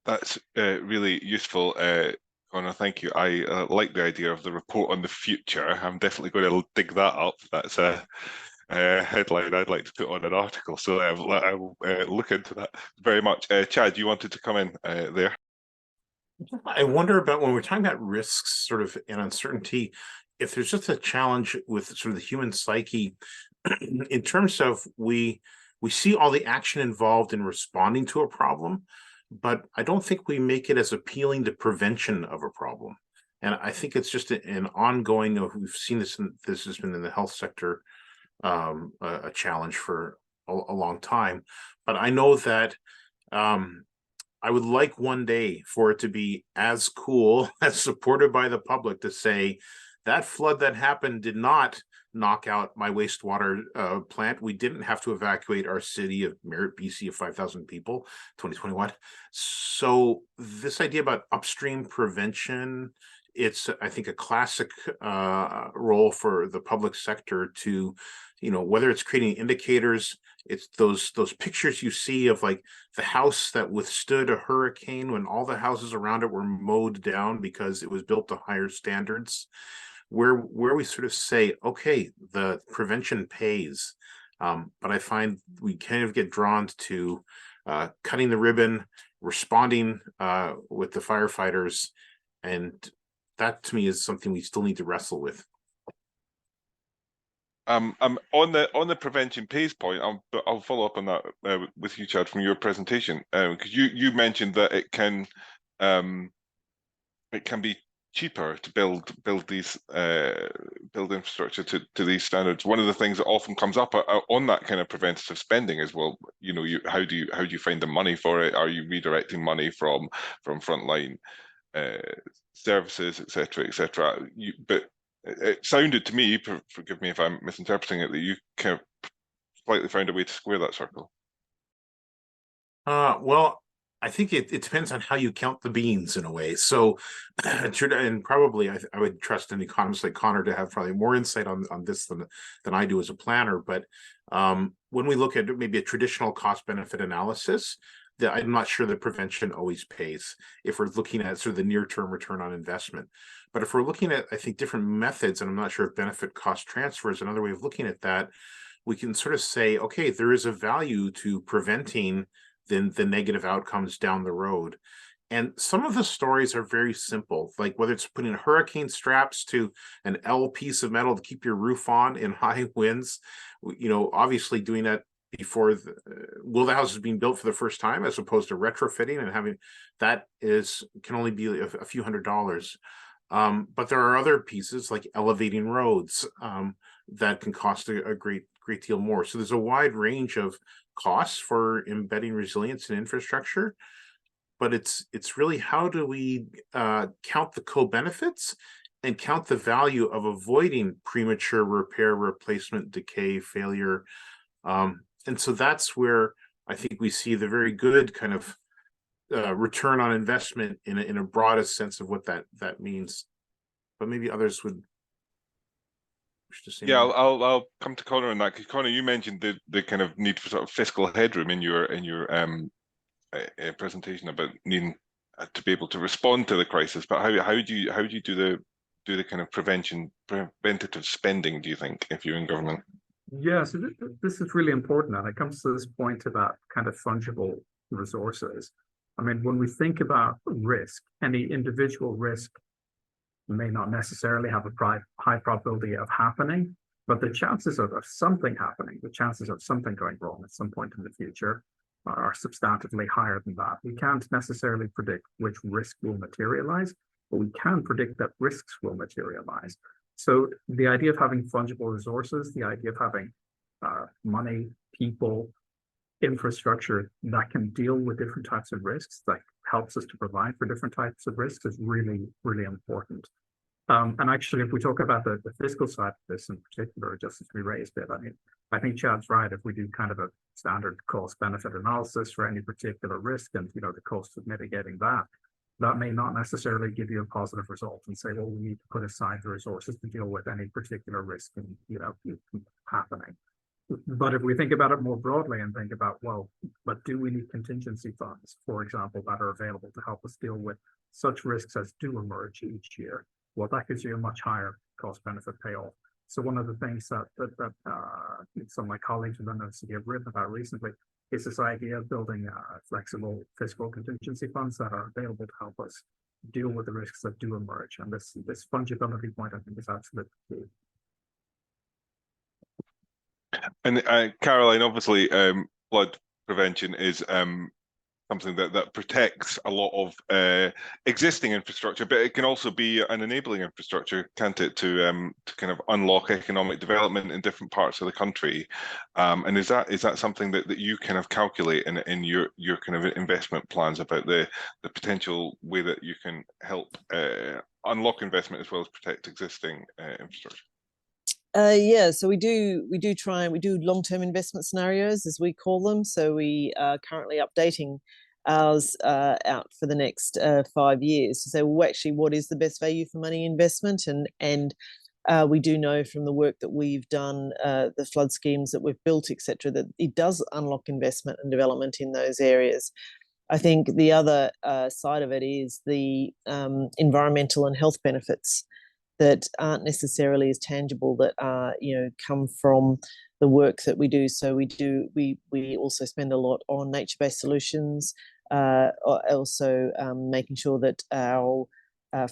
That's really useful, Conor. Thank you. I like the idea of the report on the future. I'm definitely going to dig that up. That's a headline I'd like to put on an article. So I will look into that very much. Chad, you wanted to come in there? I wonder about when we're talking about risks, sort of, and uncertainty, if there's just a challenge with sort of the human psyche in terms of we see all the action involved in responding to a problem, but I don't think we make it as appealing to prevention of a problem. And I think it's just an ongoing, we've seen this, this has been in the health sector, a challenge for a long time. But I know that I would like one day for it to be as cool, as supported by the public, to say that flood that happened did not knock out my wastewater plant. We didn't have to evacuate our city of Merritt, BC, of 5,000 people, 2021. So this idea about upstream prevention, it's, I think, a classic role for the public sector to, whether it's creating indicators It's those pictures you see of like the house that withstood a hurricane when all the houses around it were mowed down because it was built to higher standards, where we sort of say, okay, the prevention pays. But I find we kind of get drawn to cutting the ribbon, responding with the firefighters, and that to me is something we still need to wrestle with. On the prevention pays point, I'll follow up on that with you, Chad, from your presentation, because you mentioned that it can be cheaper to build infrastructure to these standards. One of the things that often comes up on that kind of preventative spending is, well, you know, how do you find the money for it? Are you redirecting money from frontline services, etc., etc.? But it sounded to me, forgive me if I'm misinterpreting it, that you kind of slightly found a way to square that circle. Well, I think it depends on how you count the beans in a way. So, and probably I would trust an economist like Connor to have probably more insight on this than I do as a planner. But when we look at maybe a traditional cost benefit analysis, I'm not sure that prevention always pays if we're looking at sort of the near-term return on investment. But if we're looking at, I think, different methods, and I'm not sure if benefit cost transfer is another way of looking at that, we can sort of say, okay, there is a value to preventing the negative outcomes down the road. And some of the stories are very simple, like whether it's putting hurricane straps to an L piece of metal to keep your roof on in high winds, you know, obviously doing that before the house is being built for the first time, as opposed to retrofitting and having that can only be a few $100s. But there are other pieces like elevating roads that can cost a great deal more. So there's a wide range of costs for embedding resilience in infrastructure, but it's really how do we count the co-benefits and count the value of avoiding premature repair, replacement, decay, failure. And so that's where I think we see the very good kind of return on investment in a broadest sense of what that means. But maybe others would wish to say. Yeah, I'll come to Connor on that, because Connor, you mentioned the kind of need for sort of fiscal headroom in your presentation about needing to be able to respond to the crisis. But how do you do the kind of preventative spending, do you think, if you're in government? Yeah, so this is really important, and it comes to this point about kind of fungible resources. I mean, when we think about risk, any individual risk may not necessarily have a high probability of happening, but the chances of something happening, the chances of something going wrong at some point in the future are substantively higher than that. We can't necessarily predict which risk will materialize, but we can predict that risks will materialize. So the idea of having fungible resources, the idea of having money, people, infrastructure that can deal with different types of risks, that helps us to provide for different types of risks, is really, really important. And actually, if we talk about the fiscal side of this in particular, just as we raised it, I think Chad's right. If we do kind of a standard cost benefit analysis for any particular risk, and you know the cost of mitigating that may not necessarily give you a positive result and say, well, we need to put aside the resources to deal with any particular risk and happening. But if we think about it more broadly and think about, well, but do we need contingency funds, for example, that are available to help us deal with such risks as do emerge each year? Well, that gives you a much higher cost benefit payoff. So one of the things that some of my colleagues within the city have written about recently is this idea of building flexible fiscal contingency funds that are available to help us deal with the risks that do emerge. And this fungibility point, I think, is absolutely key. And Caroline, obviously, flood prevention is something that protects a lot of existing infrastructure, but it can also be an enabling infrastructure, can't it, to kind of unlock economic development in different parts of the country. And is that something that you kind of calculate in your kind of investment plans about the potential way that you can help unlock investment as well as protect existing infrastructure? Yeah, so we do long-term investment scenarios, as we call them. So we are currently updating ours out for the next 5 years to say, well, actually, what is the best value for money investment, and We do know from the work that we've done, the flood schemes that we've built, etc., that it does unlock investment and development in those areas. I think the other side of it is the environmental and health benefits that aren't necessarily as tangible, that are, come from the work that we do. So we also spend a lot on nature-based solutions, also making sure that our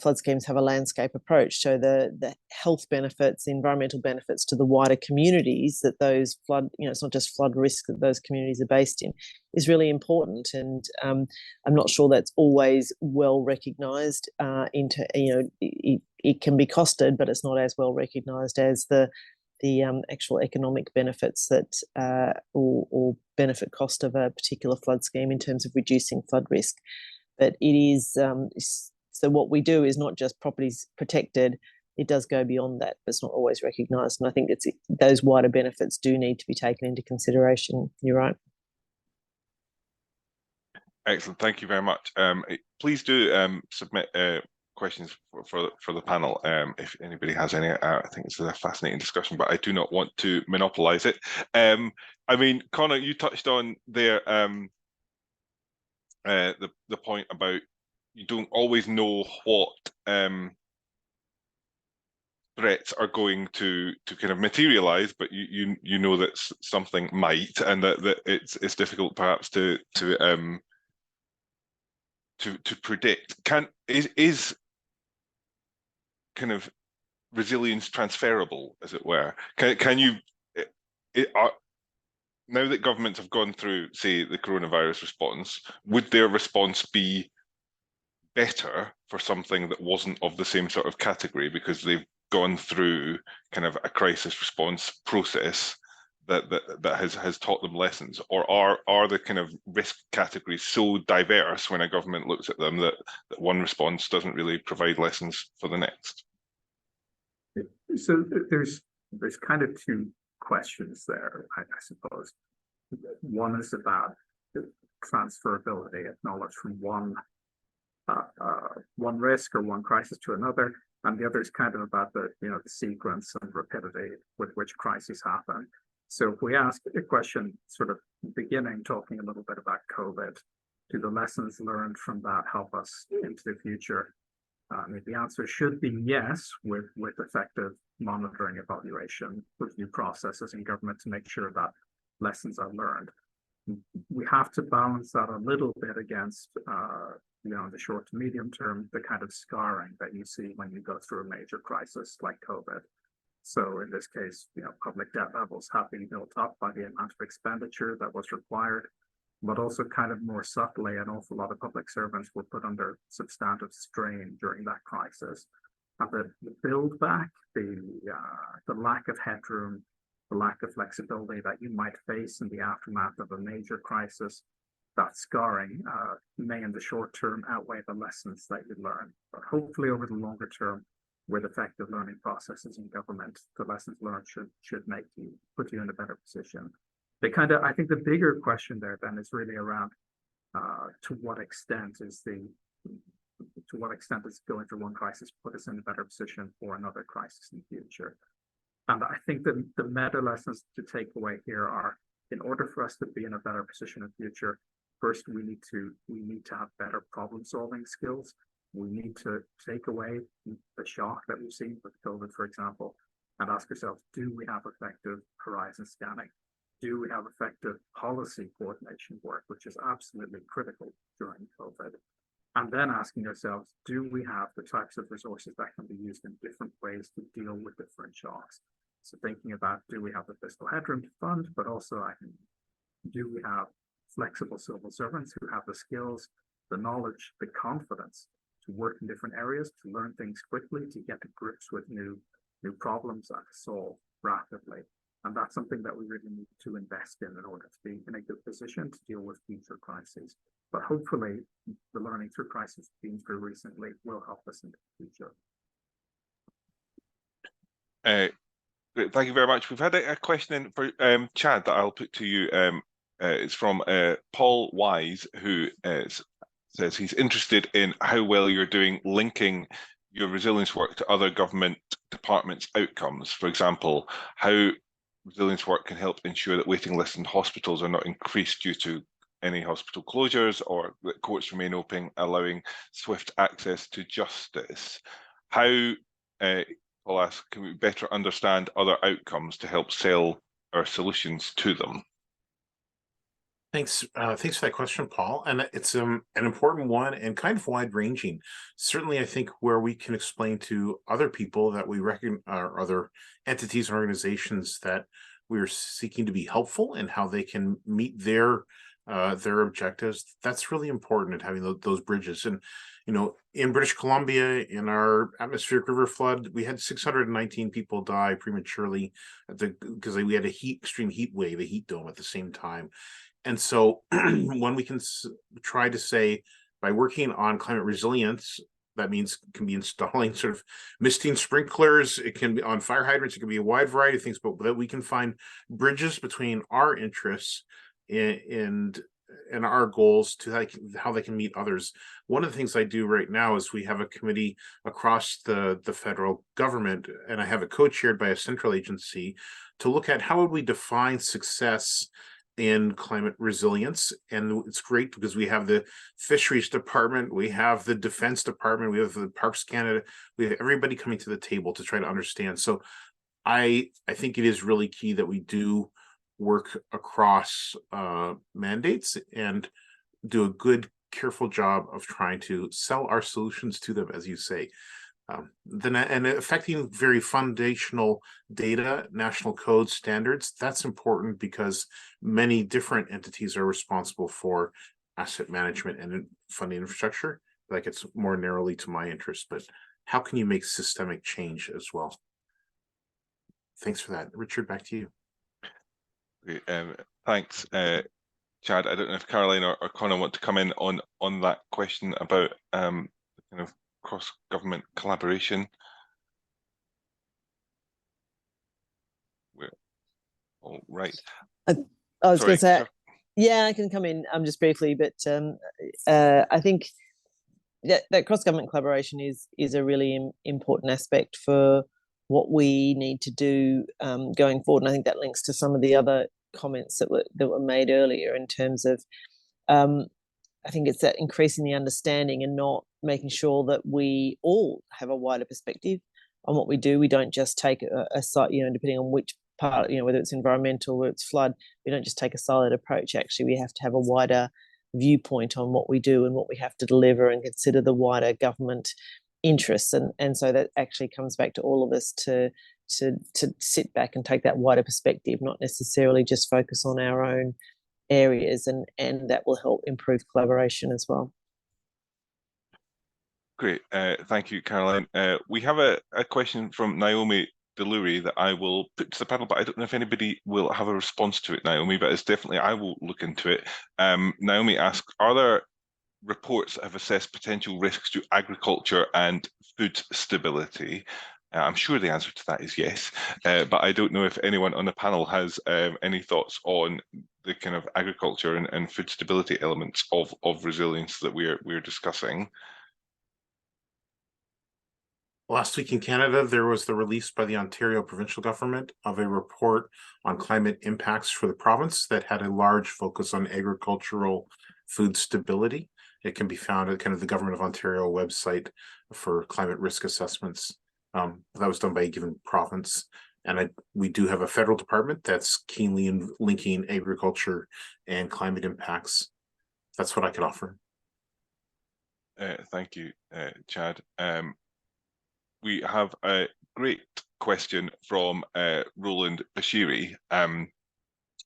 flood schemes have a landscape approach. So the health benefits, the environmental benefits to the wider communities that those flood, it's not just flood risk that those communities are based in, is really important. And I'm not sure that's always well recognised. It can be costed, but it's not as well recognised as the actual economic benefits that or benefit cost of a particular flood scheme in terms of reducing flood risk. But it is so what we do is not just properties protected, it does go beyond that, but it's not always recognised. And I think those wider benefits do need to be taken into consideration. You're right. Excellent, thank you very much. Please do submit questions for the panel if anybody has any. I think it's a fascinating discussion, but I do not want to monopolise it. I mean, Conor, you touched on there the point about you don't always know what threats are going to kind of materialize, but you know that something might, and that it's difficult perhaps to predict. Is kind of resilience transferable, as it were? Can you now that governments have gone through, say, the coronavirus response, would their response be better for something that wasn't of the same sort of category because they've gone through kind of a crisis response process that has taught them lessons? Or are the kind of risk categories so diverse when a government looks at them that one response doesn't really provide lessons for the next? So there's kind of two questions there, I suppose. One is about the transferability of knowledge from one risk or one crisis to another, and the other is kind of about the sequence and rapidity with which crises happen. So if we ask a question sort of beginning talking a little bit about COVID, do the lessons learned from that help us into the future? The answer should be yes, with effective monitoring, evaluation, review processes in government to make sure that lessons are learned. We have to balance that a little bit against, in the short to medium term, the kind of scarring that you see when you go through a major crisis like COVID. So in this case, public debt levels have been built up by the amount of expenditure that was required, but also kind of more subtly, an awful lot of public servants were put under substantive strain during that crisis. And the build back, the lack of headroom, the lack of flexibility that you might face in the aftermath of a major crisis, that scarring may in the short term outweigh the lessons that you learn. But hopefully over the longer term, with effective learning processes in government, the lessons learned should put you in a better position. I think the bigger question there then is really around to what extent is going through one crisis put us in a better position for another crisis in the future. And I think the meta lessons to take away here are, in order for us to be in a better position in the future, first we need to have better problem solving skills. We need to take away the shock that we've seen with COVID, for example, and ask ourselves, do we have effective horizon scanning? Do we have effective policy coordination work, which is absolutely critical during COVID? And then asking ourselves, do we have the types of resources that can be used in different ways to deal with different shocks? So thinking about, do we have the fiscal headroom to fund, but also do we have flexible civil servants who have the skills, the knowledge, the confidence to work in different areas, to learn things quickly, to get to grips with new problems and to solve rapidly. And that's something that we really need to invest in order to be in a good position to deal with future crises. But hopefully the learning through crisis being through recently will help us in the future. Great, thank you very much. We've had a question in for Chad that I'll put to you. It's from Paul Wise, who says he's interested in how well you're doing linking your resilience work to other government departments' outcomes? For example, how resilience work can help ensure that waiting lists in hospitals are not increased due to any hospital closures, or that courts remain open, allowing swift access to justice. How, I'll ask, can we better understand other outcomes to help sell our solutions to them? Thanks for that question, Paul. And it's an important one and kind of wide-ranging. Certainly, I think where we can explain to other people that we recognize, or other entities and organizations, that we are seeking to be helpful and how they can meet their objectives. That's really important, in having those bridges. And in British Columbia, in our atmospheric river flood, we had 619 people die prematurely because we had extreme heat wave, a heat dome at the same time. And so when we can try to say, by working on climate resilience, that means can be installing sort of misting sprinklers, it can be on fire hydrants, it can be a wide variety of things, but that we can find bridges between our interests and our goals to how they can meet others. One of the things I do right now is we have a committee across the federal government, and I have it co-chaired by a central agency, to look at how would we define success in climate resilience. And it's great because we have the fisheries department, we have the defense department, we have the Parks Canada, we have everybody coming to the table to try to understand. So I think it is really key that we do work across mandates and do a good, careful job of trying to sell our solutions to them, as you say. And affecting very foundational data, national code standards, that's important because many different entities are responsible for asset management and funding infrastructure. That gets more narrowly to my interest, but how can you make systemic change as well? Thanks for that. Richard, back to you. Great, thanks, Chad. I don't know if Caroline or Conor want to come in on that question about kind of cross-government collaboration. All right. I was going to say, yeah, I can come in just briefly, but I think that cross-government collaboration is a really important aspect for what we need to do going forward. And I think that links to some of the other comments that were made earlier, in terms of I think it's that increasing the understanding and not making sure that we all have a wider perspective on what we do. We don't just take a site, depending on which part, whether it's environmental or it's flood, we don't just take a siloed approach. Actually, we have to have a wider viewpoint on what we do and what we have to deliver, and consider the wider government interests. And so that actually comes back to all of us to sit back and take that wider perspective, not necessarily just focus on our own areas, and that will help improve collaboration as well. Great, thank you, Caroline. We have a question from Naomi Delury that I will put to the panel, but I don't know if anybody will have a response to it, Naomi, but it's definitely, I will look into it. Naomi asks, are there reports that have assessed potential risks to agriculture and food stability? I'm sure the answer to that is yes, but I don't know if anyone on the panel has any thoughts on the kind of agriculture and food stability elements of resilience that we're discussing. Last week in Canada, there was the release by the Ontario provincial government of a report on climate impacts for the province that had a large focus on agricultural food stability. It can be found at kind of the Government of Ontario website for climate risk assessments. That was done by a given province. And we do have a federal department that's keenly linking agriculture and climate impacts. That's what I could offer. Thank you, Chad. We have a great question from Roland Bashiri,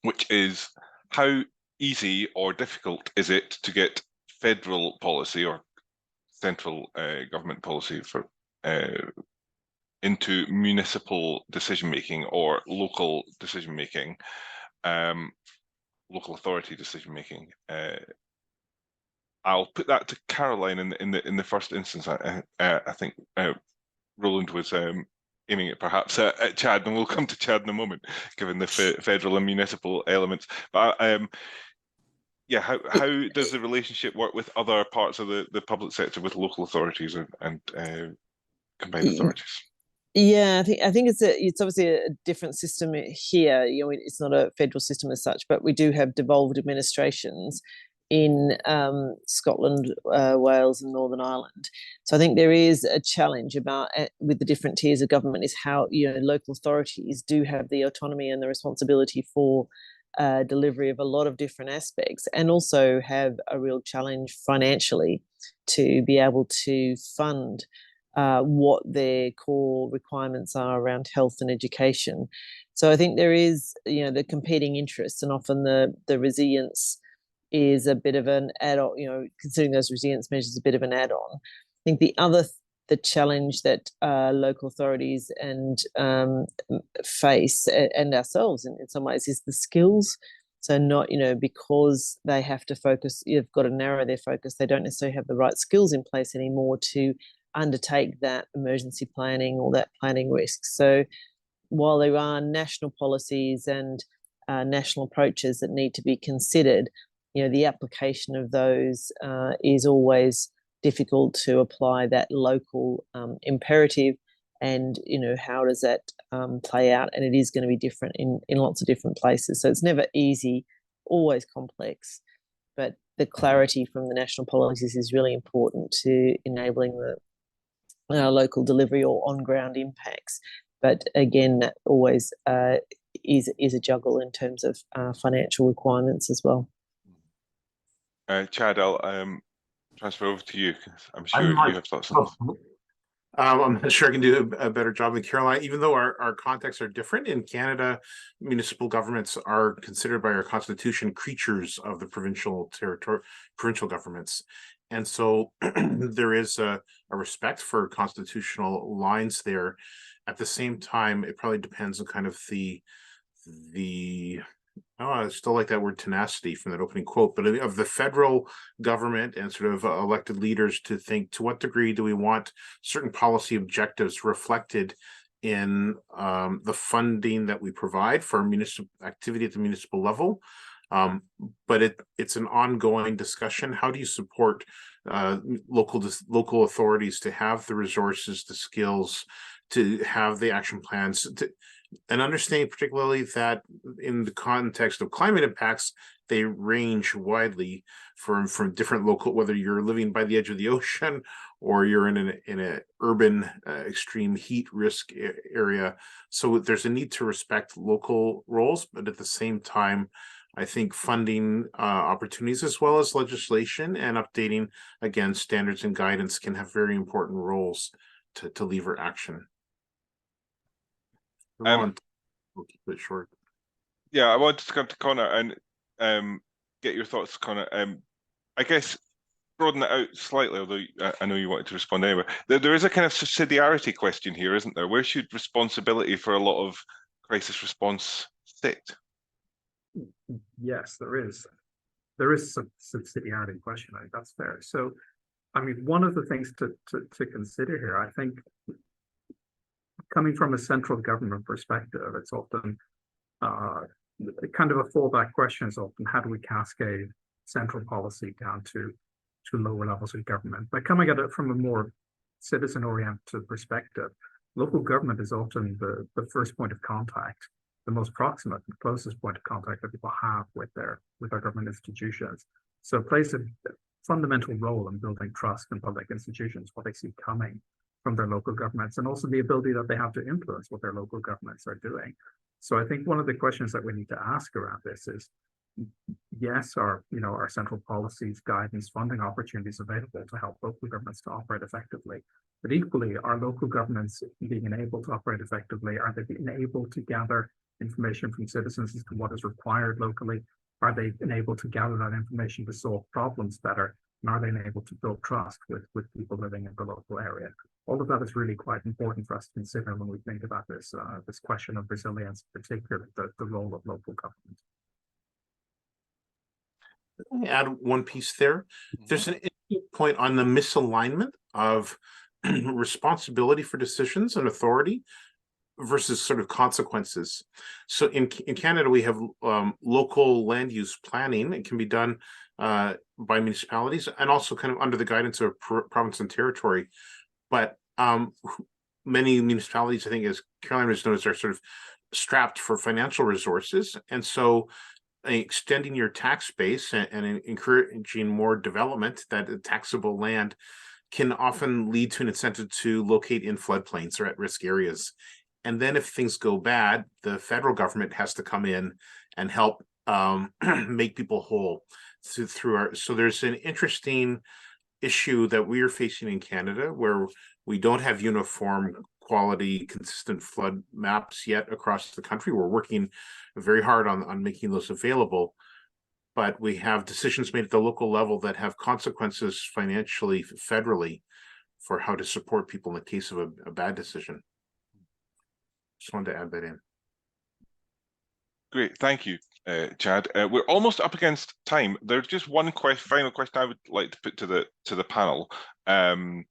which is, how easy or difficult is it to get federal policy or central government policy for into municipal decision-making or local decision-making, local authority decision-making? I'll put that to Caroline in the first instance. I think Roland was aiming it perhaps at Chad, and we'll come to Chad in a moment, given the federal and municipal elements. But yeah, how does the relationship work with other parts of the public sector, with local authorities and combined authorities? Yeah, I think it's obviously a different system here. You know, it's not a federal system as such, but we do have devolved administrations in Scotland, Wales, and Northern Ireland. So I think there is a challenge about with the different tiers of government is how, you know, local authorities do have the autonomy and the responsibility for delivery of a lot of different aspects, and also have a real challenge financially to be able to fund what their core requirements are around health and education. So I think there is, you know, the competing interests, and often the resilience is a bit of an add-on, you know, considering those resilience measures a bit of an add-on. I think the challenge that local authorities and face, and ourselves in some ways, is the skills. So not, you know, because they have to focus, you've got to narrow their focus, they don't necessarily have the right skills in place anymore to undertake that emergency planning or that planning risk. So while there are national policies and national approaches that need to be considered, you know, the application of those is always difficult to apply that local imperative. And, you know, how does that play out? And it is going to be different in lots of different places. So it's never easy, always complex. But the clarity from the national policies is really important to enabling the local delivery or on-ground impacts. But again, that always is a juggle in terms of financial requirements as well. Chad, I'll transfer over to you. I'm sure you have thoughts on this. I'm not sure I can do a better job than Caroline, even though our contexts are different. In Canada, municipal governments are considered by our constitution creatures of the provincial governments. And so there is a respect for constitutional lines there. At the same time, it probably depends on kind of the I still like that word tenacity from that opening quote, but of the federal government and sort of elected leaders to think, to what degree do we want certain policy objectives reflected in the funding that we provide for municipal activity at the municipal level? But it's an ongoing discussion. How do you support local authorities to have the resources, the skills, to have the action plans, and understanding particularly that in the context of climate impacts, they range widely from different local, whether you're living by the edge of the ocean or you're in an urban extreme heat risk area. So there's a need to respect local roles, but at the same time, I think funding opportunities as well as legislation and updating, again, standards and guidance can have very important roles to lever action. We'll keep it short. Yeah, I wanted to come to Connor and get your thoughts, Connor. I guess broaden it out slightly, although I know you wanted to respond anyway. There is a kind of subsidiarity question here, isn't there? Where should responsibility for a lot of crisis response sit? Yes, there is. There is some subsidiarity question. I think that's fair. So, I mean, one of the things to consider here, I think, coming from a central government perspective, it's often kind of a fallback question is often how do we cascade central policy down to lower levels of government? But coming at it from a more citizen-oriented perspective, local government is often the first point of contact, the most proximate, the closest point of contact that people have with our government institutions. So it plays a fundamental role in building trust in public institutions, what they see coming from their local governments, and also the ability that they have to influence what their local governments are doing. So I think one of the questions that we need to ask around this is, yes, our central policies, guidance, funding opportunities available to help local governments to operate effectively. But equally, are local governments being enabled to operate effectively? Are they being able to gather information from citizens as to what is required locally? Are they enabled to gather that information to solve problems better? And are they enabled to build trust with people living in the local area? All of that is really quite important for us to consider when we think about this question of resilience, particularly the role of local government. Let me add one piece there. There's an interesting point on the misalignment of responsibility for decisions and authority versus sort of consequences. So in Canada, we have local land use planning. It can be done by municipalities and also kind of under the guidance of province and territory. But many municipalities, I think, as Caroline has noticed, are sort of strapped for financial resources. And so extending your tax base and encouraging more development, that taxable land, can often lead to an incentive to locate in floodplains or at-risk areas. And then if things go bad, the federal government has to come in and help make people whole through our. So there's an interesting issue that we are facing in Canada where we don't have uniform quality, consistent flood maps yet across the country. We're working very hard on making those available, but we have decisions made at the local level that have consequences financially, federally, for how to support people in the case of a bad decision. Just wanted to add that in. Great, thank you, Chad. We're almost up against time. There's just one final question I would like to put to the panel, and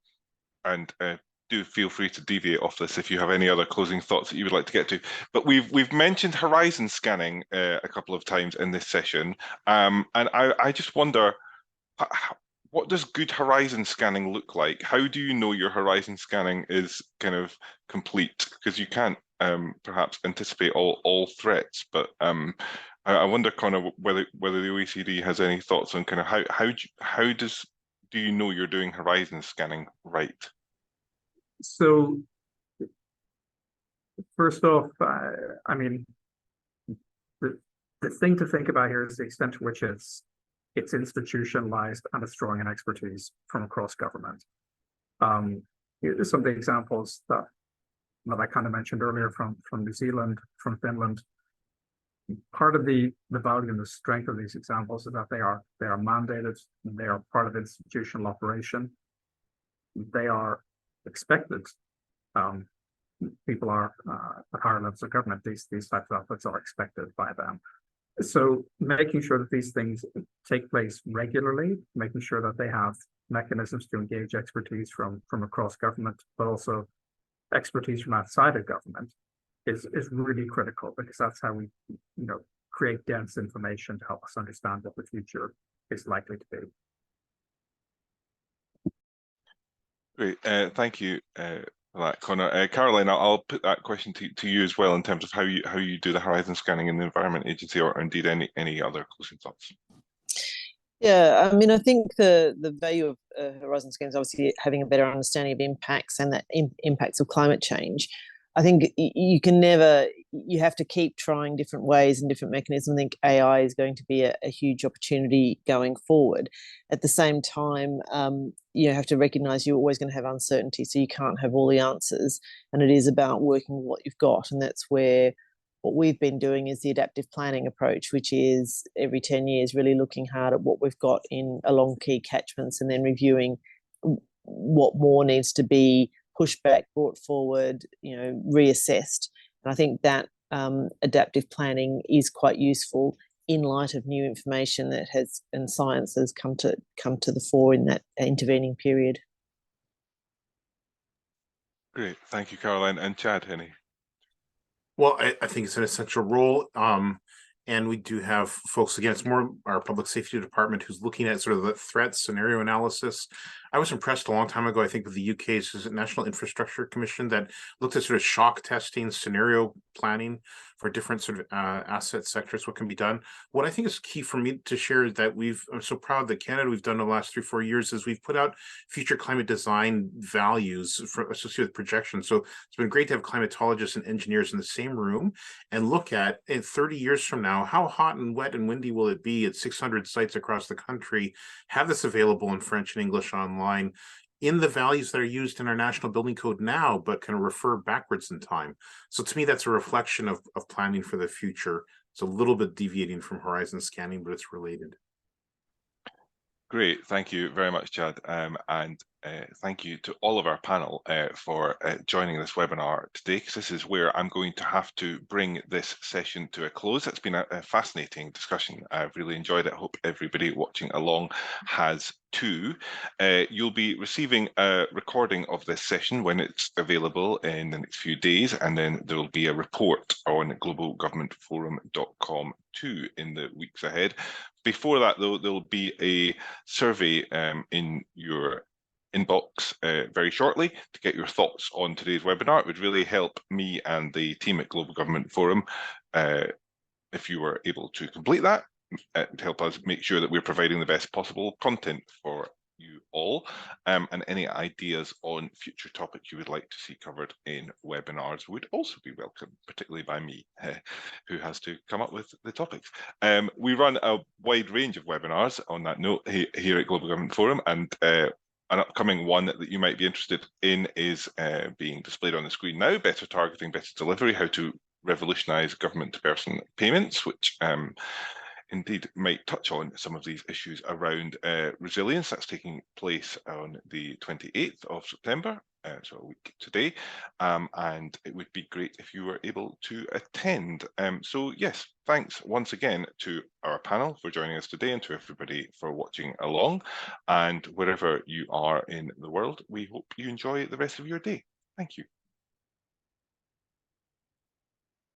do feel free to deviate off this if you have any other closing thoughts that you would like to get to. But we've mentioned horizon scanning a couple of times in this session, and I just wonder, what does good horizon scanning look like? How do you know your horizon scanning is kind of complete? Because you can't perhaps anticipate all threats, but I wonder, Connor, whether the OECD has any thoughts on kind of how do you know you're doing horizon scanning right? So first off, I mean, the thing to think about here is the extent to which it's institutionalized and it's drawing in expertise from across government. Some of the examples that I kind of mentioned earlier from New Zealand, from Finland. Part of the value and the strength of these examples is that they are mandated, they are part of institutional operation. They are expected. People are at higher levels of government, these types of efforts are expected by them. So making sure that these things take place regularly, making sure that they have mechanisms to engage expertise from across government, but also expertise from outside of government is really critical, because that's how we create dense information to help us understand what the future is likely to be. Great, thank you for that, Connor. Caroline, I'll put that question to you as well in terms of how you do the horizon scanning in the Environment Agency, or indeed any other closing thoughts. Yeah, I mean, I think the value of horizon scanning is obviously having a better understanding of impacts and the impacts of climate change. I think you have to keep trying different ways and different mechanisms. I think AI is going to be a huge opportunity going forward. At the same time, you have to recognize you're always going to have uncertainty, so you can't have all the answers. And it is about working with what you've got. And that's where what we've been doing is the adaptive planning approach, which is every 10 years really looking hard at what we've got along key catchments and then reviewing what more needs to be pushed back, brought forward, reassessed. And I think that adaptive planning is quite useful in light of new information that and science has come to the fore in that intervening period. Great, thank you, Caroline. And Chad, any? Well, I think it's an essential role. And we do have folks, again, it's more our public safety department who's looking at sort of the threat scenario analysis. I was impressed a long time ago, I think, with the UK's National Infrastructure Commission that looked at sort of shock testing, scenario planning for different sort of asset sectors, what can be done. What I think is key for me to share is that I'm so proud that Canada, we've done the last 3-4 years, is we've put out future climate design values associated with projections. So it's been great to have climatologists and engineers in the same room and look at, in 30 years from now, how hot and wet and windy will it be at 600 sites across the country. Have this available in French and English online in the values that are used in our national building code now, but can refer backwards in time. So to me, that's a reflection of planning for the future. It's a little bit deviating from horizon scanning, but it's related. Great, thank you very much, Chad, and thank you to all of our panel for joining this webinar today, because this is where I'm going to have to bring this session to a close. It's been a fascinating discussion. I've really enjoyed it. I hope everybody watching along has too. You'll be receiving a recording of this session when it's available in the next few days, and then there will be a report on globalgovernmentforum.com too in the weeks ahead. Before that, though, there will be a survey in your inbox very shortly to get your thoughts on today's webinar. It would really help me and the team at Global Government Forum if you were able to complete that. It would help us make sure that we're providing the best possible content for you all, and any ideas on future topics you would like to see covered in webinars would also be welcome, particularly by me, who has to come up with the topics. We run a wide range of webinars on that note here at Global Government Forum, and an upcoming one that you might be interested in is being displayed on the screen now: Better Targeting, Better Delivery, How to Revolutionise Government-to-Person Payments, which indeed might touch on some of these issues around resilience. That's taking place on the 28th of September, so a week today, and it would be great if you were able to attend. So yes, thanks once again to our panel for joining us today, and to everybody for watching along, and wherever you are in the world, we hope you enjoy the rest of your day. Thank you.